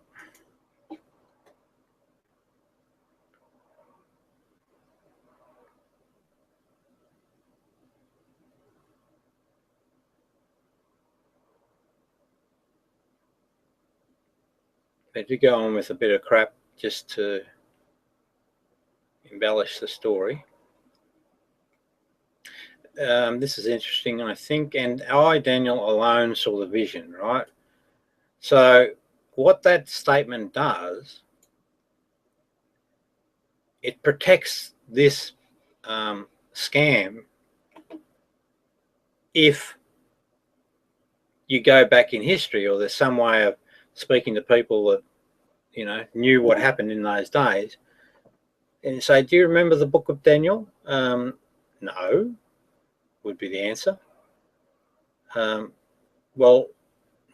They do go on with a bit of crap just to embellish the story. This is interesting, I think, and I, Daniel, alone saw the vision, right? So what that statement does, it protects this scam if you go back in history, or there's some way of speaking to people that, you know, knew what happened in those days, and say, do you remember the book of Daniel? No, would be the answer. Well,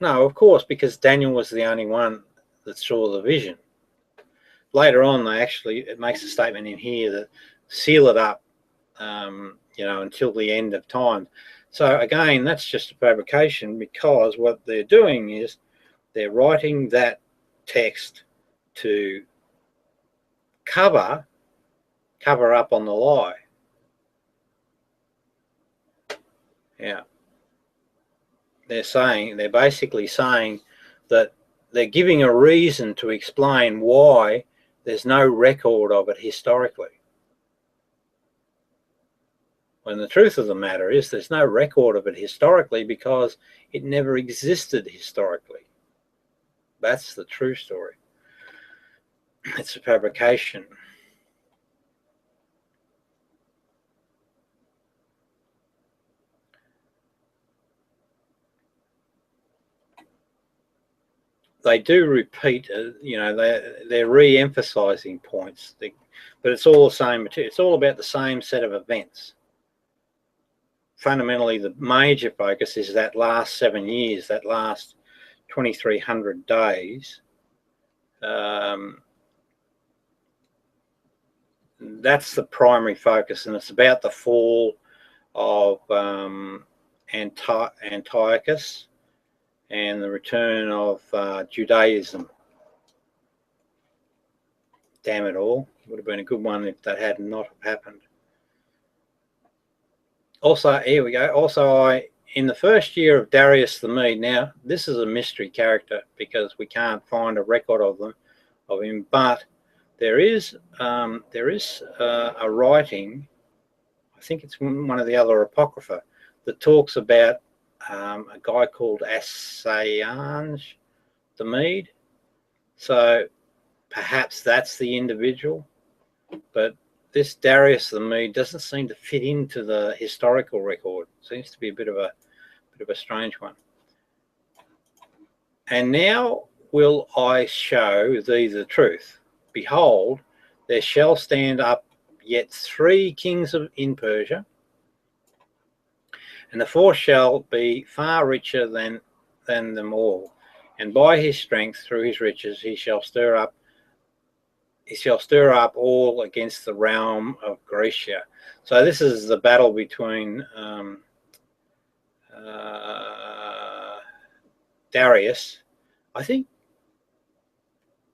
no, of course, because Daniel was the only one that saw the vision. Later on, it makes a statement in here that seal it up, you know, until the end of time. So again, that's just a fabrication, because what they're doing is they're writing that text to cover up on the lie. Yeah. They're basically saying that they're giving a reason to explain why there's no record of it historically. When the truth of the matter is there's no record of it historically because it never existed historically. That's the true story. It's a fabrication. They do repeat, you know, they're re-emphasizing points, but it's all the same material. It's all about the same set of events. Fundamentally, the major focus is that last 7 years, that last 2,300 days. That's the primary focus, and it's about the fall of Antiochus and the return of Judaism. Damn it all. It would have been a good one if that had not happened. Also, here we go. Also, in the first year of Darius the Mede, now this is a mystery character because we can't find a record of him, but there is a writing, I think it's one of the other apocrypha, that talks about a guy called Assange the Mede. So perhaps that's the individual, but this Darius the Mede doesn't seem to fit into the historical record. Seems to be a bit of a strange one. And now will I show thee the truth. Behold, there shall stand up yet 3 kings in Persia, and the fourth shall be far richer than them all. And by his strength, through his riches, he shall stir up all against the realm of Grecia. So this is the battle between Darius, I think.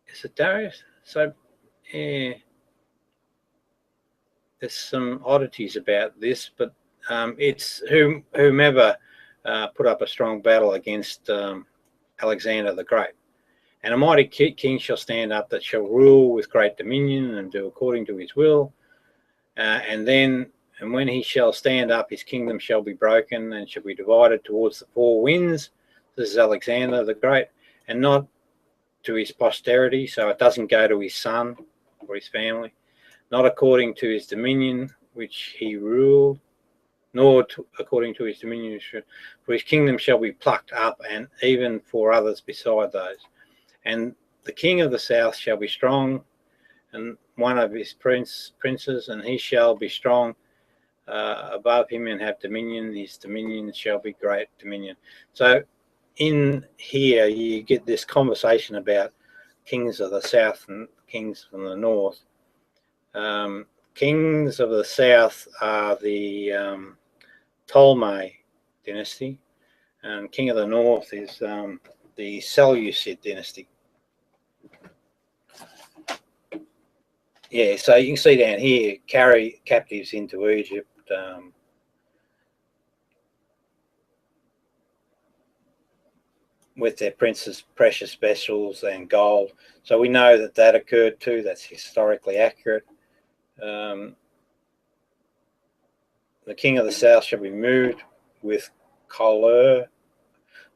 Is it Darius? So yeah, there's some oddities about this, but it's whomever put up a strong battle against Alexander the Great. And a mighty king shall stand up that shall rule with great dominion and do according to his will. And when he shall stand up, his kingdom shall be broken and shall be divided towards the 4 winds. This is Alexander the Great, and not to his posterity, so it doesn't go to his son or his family, not according to his dominion which he ruled, nor according to his dominion, for his kingdom shall be plucked up, and even for others beside those. And the king of the south shall be strong, and one of his princes, and he shall be strong above him and have dominion. His dominion shall be great dominion. So in here you get this conversation about kings of the south and kings from the north. Kings of the south are the Ptolemy dynasty, and king of the north is the Seleucid dynasty. Yeah, so you can see down here, carry captives into Egypt. With their princes' precious vessels and gold. So we know that that occurred too. That's historically accurate. The king of the south shall be moved with choler. I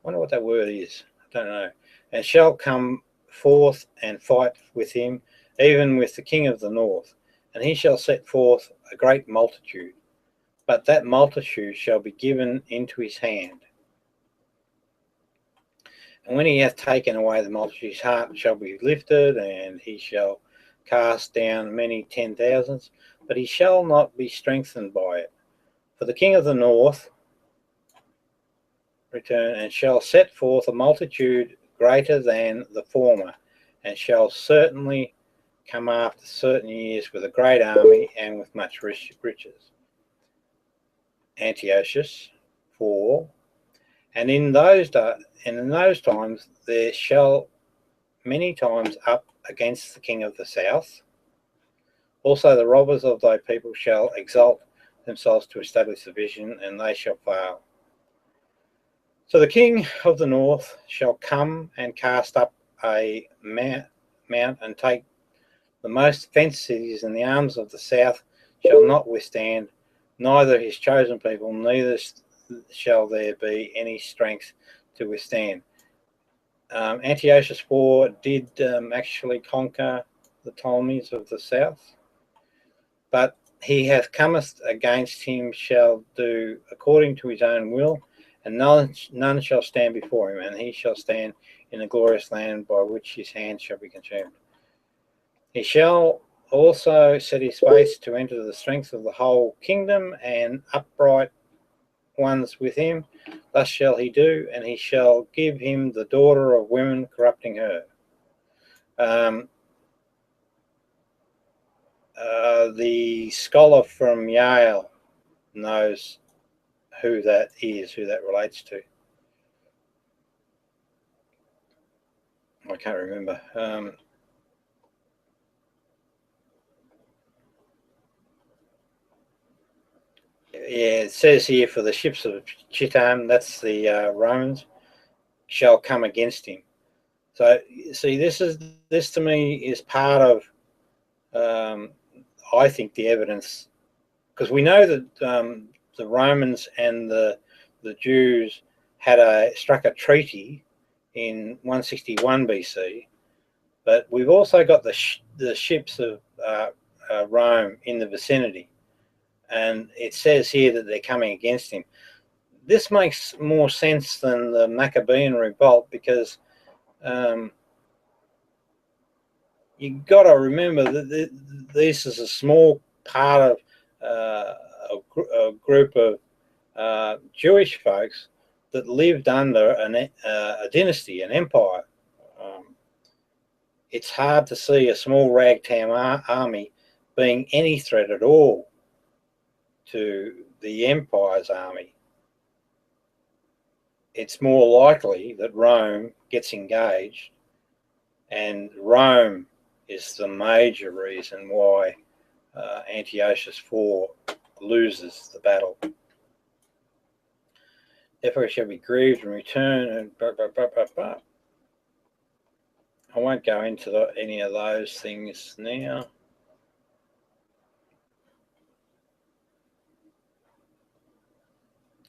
wonder what that word is. I don't know. And shall come forth and fight with him, even with the king of the north. And he shall set forth a great multitude. But that multitude shall be given into his hand. And when he hath taken away the multitude, his heart shall be lifted, and he shall cast down many 10,000s, but he shall not be strengthened by it. For the king of the north return, and shall set forth a multitude greater than the former, and shall certainly come after certain years with a great army and with much riches. Antiochus 4. And in those times there shall many times up against the king of the south. Also the robbers of thy people shall exalt themselves to establish the vision, and they shall fail. So the king of the north shall come and cast up a mount and take the most fenced cities, and the arms of the south shall not withstand, neither his chosen people, neither shall there be any strength to withstand. Antiochus IV did actually conquer the Ptolemies of the south, but he hath cometh against him shall do according to his own will, and none shall stand before him, and he shall stand in a glorious land by which his hand shall be consumed. He shall also set his face to enter the strength of the whole kingdom, and upright ones with him. Thus shall he do, and he shall give him the daughter of women, corrupting her. The scholar from Yale knows who that is, who that relates to. I can't remember. Yeah, it says here, for the ships of Chittim, that's the Romans, shall come against him. So see, this to me is part of, I think, the evidence, because we know that the Romans and the Jews had struck a treaty in 161 BC, but we've also got the ships of Rome in the vicinity. And it says here that they're coming against him. This makes more sense than the Maccabean revolt, because you've got to remember that this is a small part of a group of Jewish folks that lived under a dynasty, an empire. It's hard to see a small ragtag army being any threat at all to the empire's army. It's more likely that Rome gets engaged, and Rome is the major reason why Antiochus IV loses the battle. Therefore he shall be grieved and return, and I won't go into any of those things now.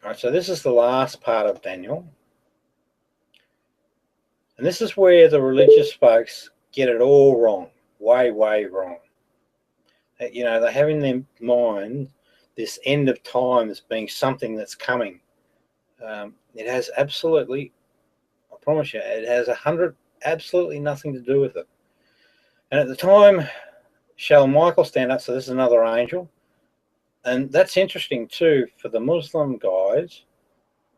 All right, so this is the last part of Daniel. And this is where the religious folks get it all wrong, way, way wrong. You know, they have in their mind this end of time as being something that's coming. It has absolutely, I promise you, it has absolutely nothing to do with it. And at the time shall Michael stand up, so this is another angel, And that's interesting too for the Muslim guys,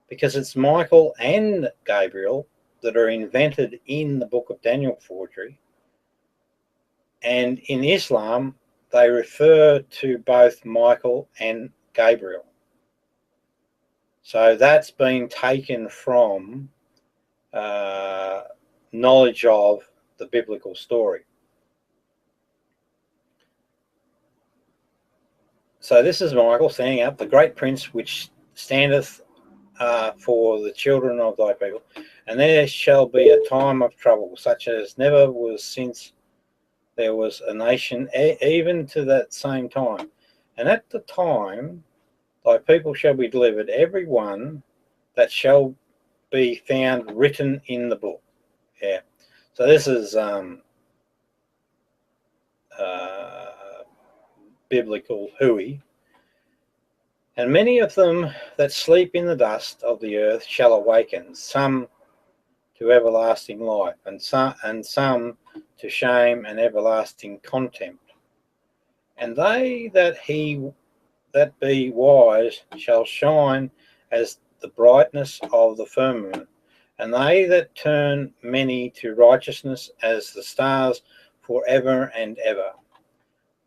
because it's Michael and Gabriel that are invented in the Book of Daniel forgery. And in Islam, they refer to both Michael and Gabriel. So that's been taken from knowledge of the biblical story. So this is Michael standing up, the great prince which standeth for the children of thy people. And there shall be a time of trouble, such as never was since there was a nation, even to that same time. And at the time thy people shall be delivered, every one that shall be found written in the book. Yeah. So this is biblical hooey. And many of them that sleep in the dust of the earth shall awaken, some to everlasting life, and some to shame and everlasting contempt. And they that be wise shall shine as the brightness of the firmament, and they that turn many to righteousness as the stars forever and ever.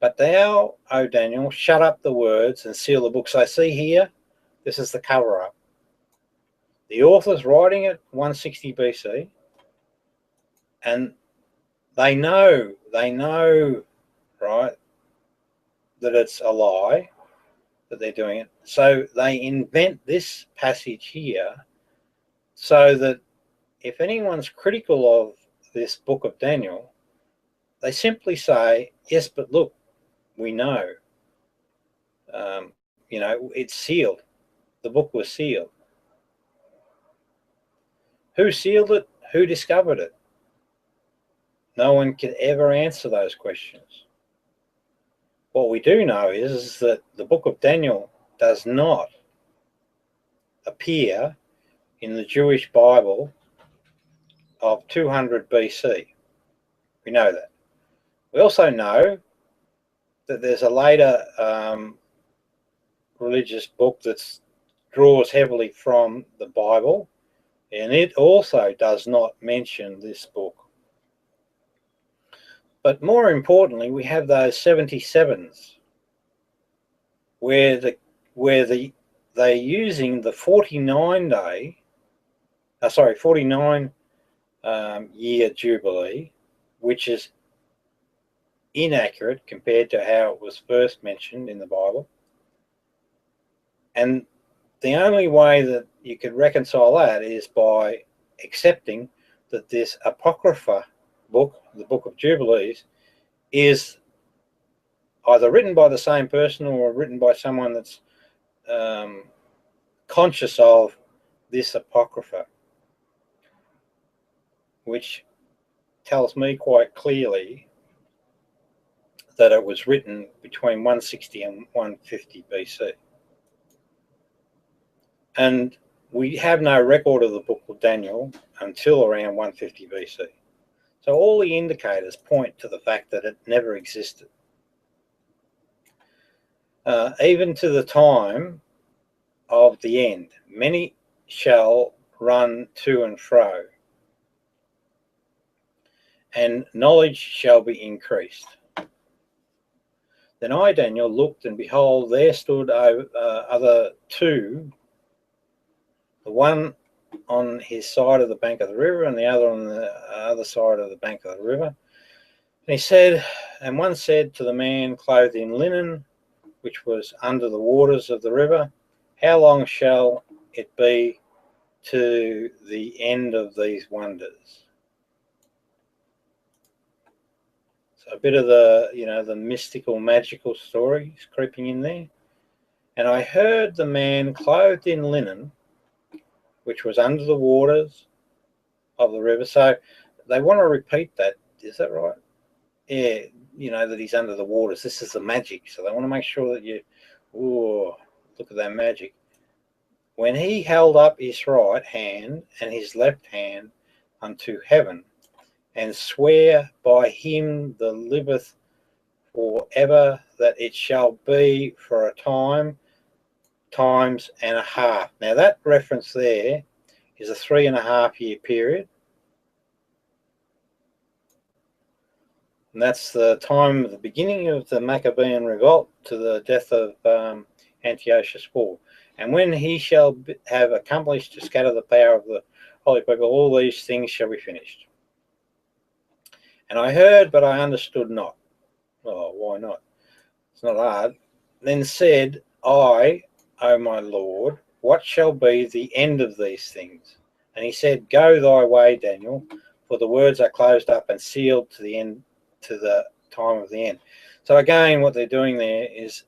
But thou, O Daniel, shut up the words and seal the book. So see here, this is the cover-up. The author's writing at 160 BC, and they know, right, that it's a lie, that they're doing it. So they invent this passage here so that if anyone's critical of this book of Daniel, they simply say, yes, but look, we know, it's sealed. The book was sealed. Who sealed it? Who discovered it? No one can ever answer those questions. What we do know is that the book of Daniel does not appear in the Jewish Bible of 200 BC. We know that. We also know that there's a later religious book that draws heavily from the Bible, and it also does not mention this book. But more importantly, we have those 77s where they're using the 49 year Jubilee, which is inaccurate compared to how it was first mentioned in the Bible. And the only way that you could reconcile that is by accepting that this Apocrypha book, the Book of Jubilees, is either written by the same person or written by someone that's conscious of this Apocrypha, which tells me quite clearly that it was written between 160 and 150 BC. And we have no record of the book of Daniel until around 150 BC. So all the indicators point to the fact that it never existed. Even to the time of the end, many shall run to and fro, and knowledge shall be increased. Then I, Daniel, looked, and behold, there stood other two, the one on his side of the bank of the river and the other on the other side of the bank of the river. And he said, and one said to the man clothed in linen, which was under the waters of the river, how long shall it be to the end of these wonders? So a bit of the, the mystical, magical stories creeping in there. And I heard the man clothed in linen, which was under the waters of the river. So they want to repeat that. Is that right? Yeah, that he's under the waters. This is the magic. So they want to make sure that look at that magic. When he held up his right hand and his left hand unto heaven, and swear by him that liveth or ever that it shall be for a time, times and a half. Now that reference there is a 3.5 year period. And that's the time of the beginning of the Maccabean revolt to the death of Antiochus IV. And when he shall have accomplished to scatter the power of the holy people, all these things shall be finished. And I heard, but I understood not. Oh, why not? It's not hard. Then said I, O my Lord, what shall be the end of these things? And he said, Go thy way, Daniel, for the words are closed up and sealed to the end, to the time of the end. So again, what they're doing there is,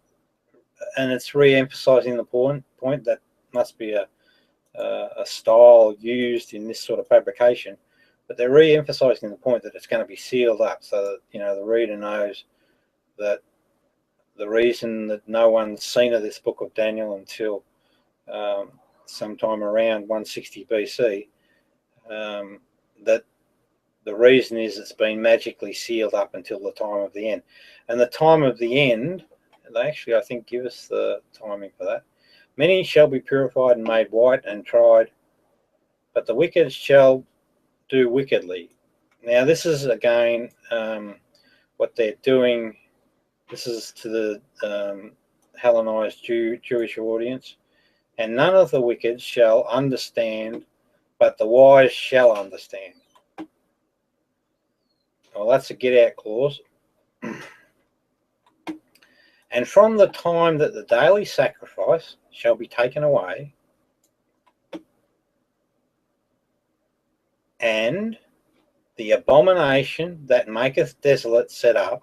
and it's re-emphasizing the point that must be a style used in this sort of fabrication, but they're re-emphasizing the point that it's going to be sealed up, so that the reader knows that the reason that no one's seen of this book of Daniel until sometime around 160 BC, that the reason is it's been magically sealed up until the time of the end. And the time of the end, they actually, I think, give us the timing for that. Many shall be purified and made white and tried, but the wicked shall do wickedly. Now, this is, again, what they're doing. This is to the Hellenized Jewish audience. And none of the wicked shall understand, but the wise shall understand. Well, that's a get-out clause. And from the time that the daily sacrifice shall be taken away, and the abomination that maketh desolate set up,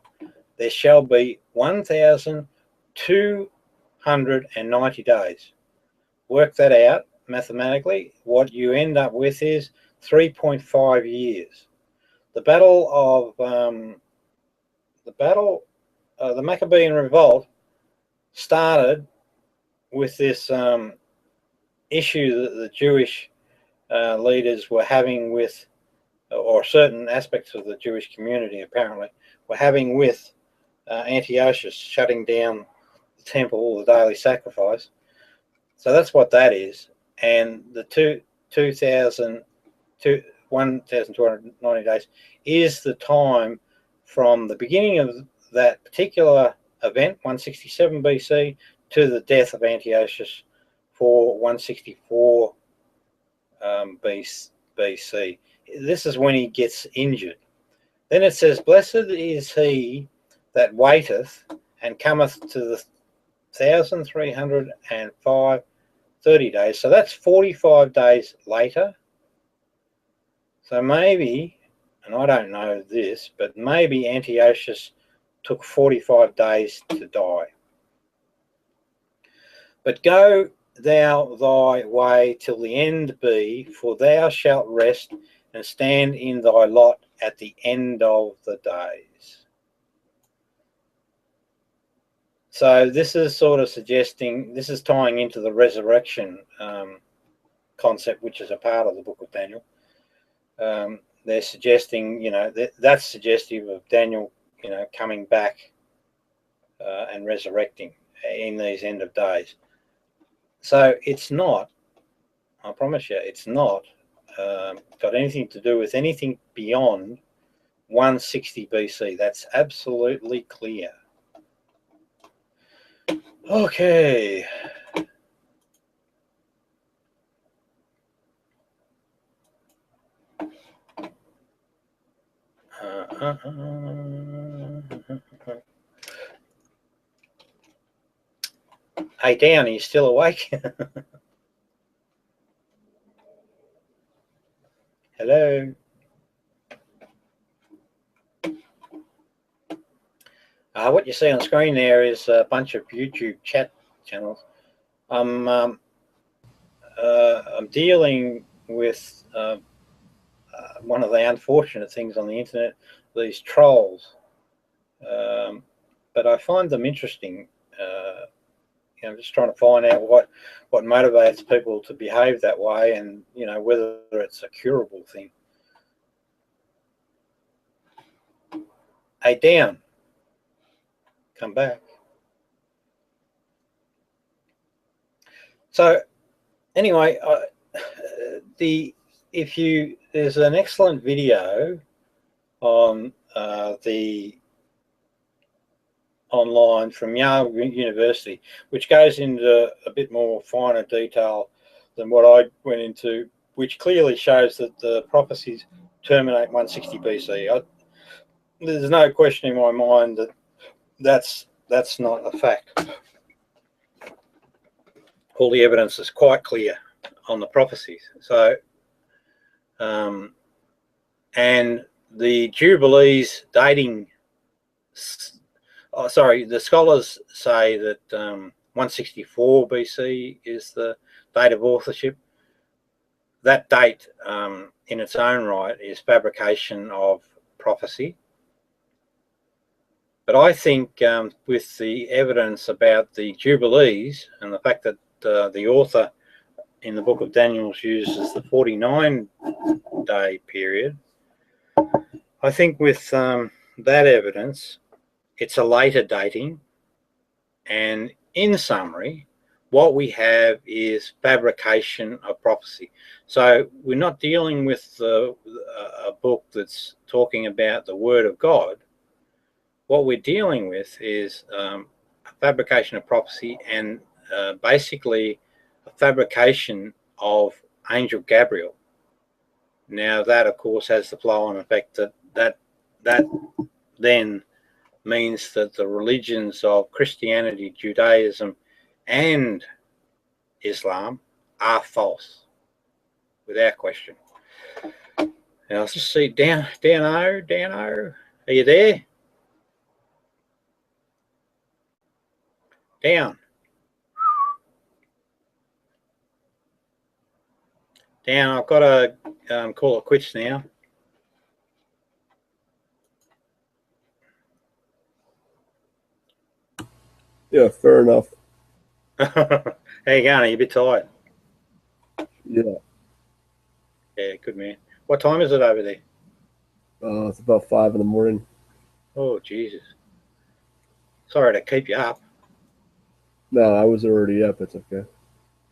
there shall be 1,290 days. Work that out mathematically. What you end up with is 3.5 years. The battle of the Maccabean revolt started with this issue that the Jewish leaders were having with, or certain aspects of the Jewish community apparently were having with Antiochus shutting down the temple, the daily sacrifice. So that's what that is. And the 1,290 days is the time from the beginning of that particular event, 167 BC, to the death of Antiochus for 164 BC. This is when he gets injured. Then it says, Blessed is he that waiteth and cometh to the 1,305 30 days. So that's 45 days later. So maybe, and I don't know this, but maybe Antiochus took 45 days to die. But go thou thy way till the end be, for thou shalt rest and stand in thy lot at the end of the days. So this is sort of suggesting, this is tying into the resurrection concept, which is a part of the book of Daniel. They're suggesting, that's suggestive of Daniel, coming back and resurrecting in these end of days. So it's not, I promise you, it's not got anything to do with anything beyond 160 BC. That's absolutely clear. Okay. Hey, Dan, are you still awake? Hello. What you see on screen there is a bunch of YouTube chat channels. I'm dealing with one of the unfortunate things on the internet, these trolls. But I find them interesting. I'm just trying to find out what motivates people to behave that way, and whether it's a curable thing. Hey, Dan. come back. So anyway, there's an excellent video on the online from Yale University, which goes into a bit more finer detail than what I went into, which clearly shows that the prophecies terminate 160 BC. There's no question in my mind that that's not a fact. All the evidence is quite clear on the prophecies. So, and the Jubilees dating, the scholars say that 164 BC is the date of authorship. That date in its own right is fabrication of prophecy. But I think with the evidence about the Jubilees and the fact that the author in the book of Daniel uses the 49-day period, I think with that evidence, it's a later dating. And in summary, what we have is fabrication of prophecy. So we're not dealing with a book that's talking about the Word of God. What we're dealing with is a fabrication of prophecy and basically a fabrication of Angel Gabriel. Now that, of course, has the flow-on effect that then means that the religions of Christianity, Judaism, and Islam are false, without question. Now let's just see, Dano, are you there? Down, I've got to call it quits now. Yeah, fair enough. How you going? Are you a bit tired? Yeah. Yeah, good man. What time is it over there? It's about 5 in the morning. Oh, Jesus. Sorry to keep you up. No, I was already up. It's okay.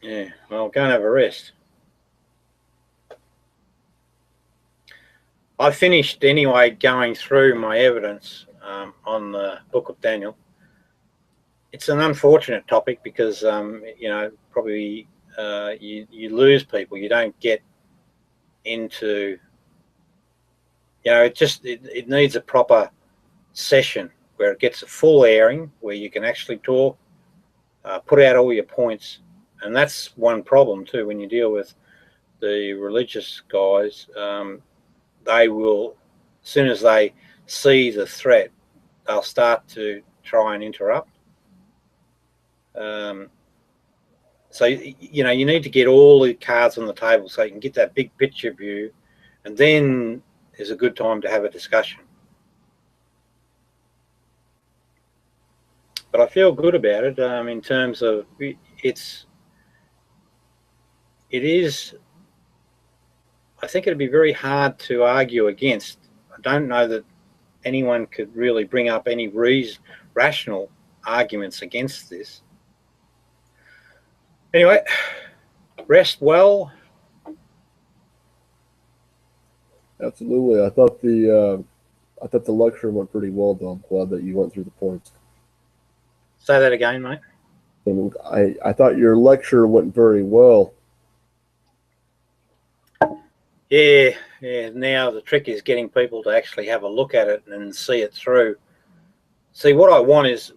Yeah, well, go and have a rest. I finished anyway going through my evidence on the book of Daniel. It's an unfortunate topic because, you know, probably you lose people. You don't get into, you know, it needs a proper session where it gets a full airing, where you can actually talk, put out all your points. And that's one problem too when you deal with the religious guys. They will, as soon as they see the threat, they'll start to try and interrupt. So, you know, you need to get all the cards on the table so you can get that big picture view, and then is a good time to have a discussion. But I feel good about it in terms of it is, I think it'd be very hard to argue against. I don't know that anyone could really bring up any rational arguments against this. Anyway, rest well. Absolutely. I thought the lecture went pretty well, though. I'm glad that you went through the points. Say that again, mate. And I thought your lecture went very well. Yeah. Now the trick is getting people to actually have a look at it and see it through. See, what I want is,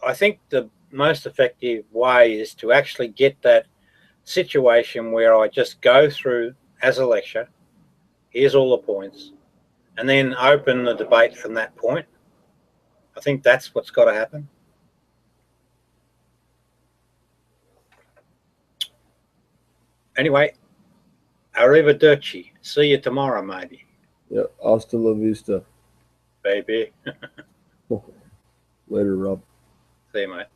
I think the most effective way is to actually get that situation where I just go through as a lecture, here's all the points, and then open the debate from that point. I think that's what's got to happen. Anyway, arrivederci. See you tomorrow, maybe. Yeah, hasta la vista. Baby. Later, Rob. See you, mate.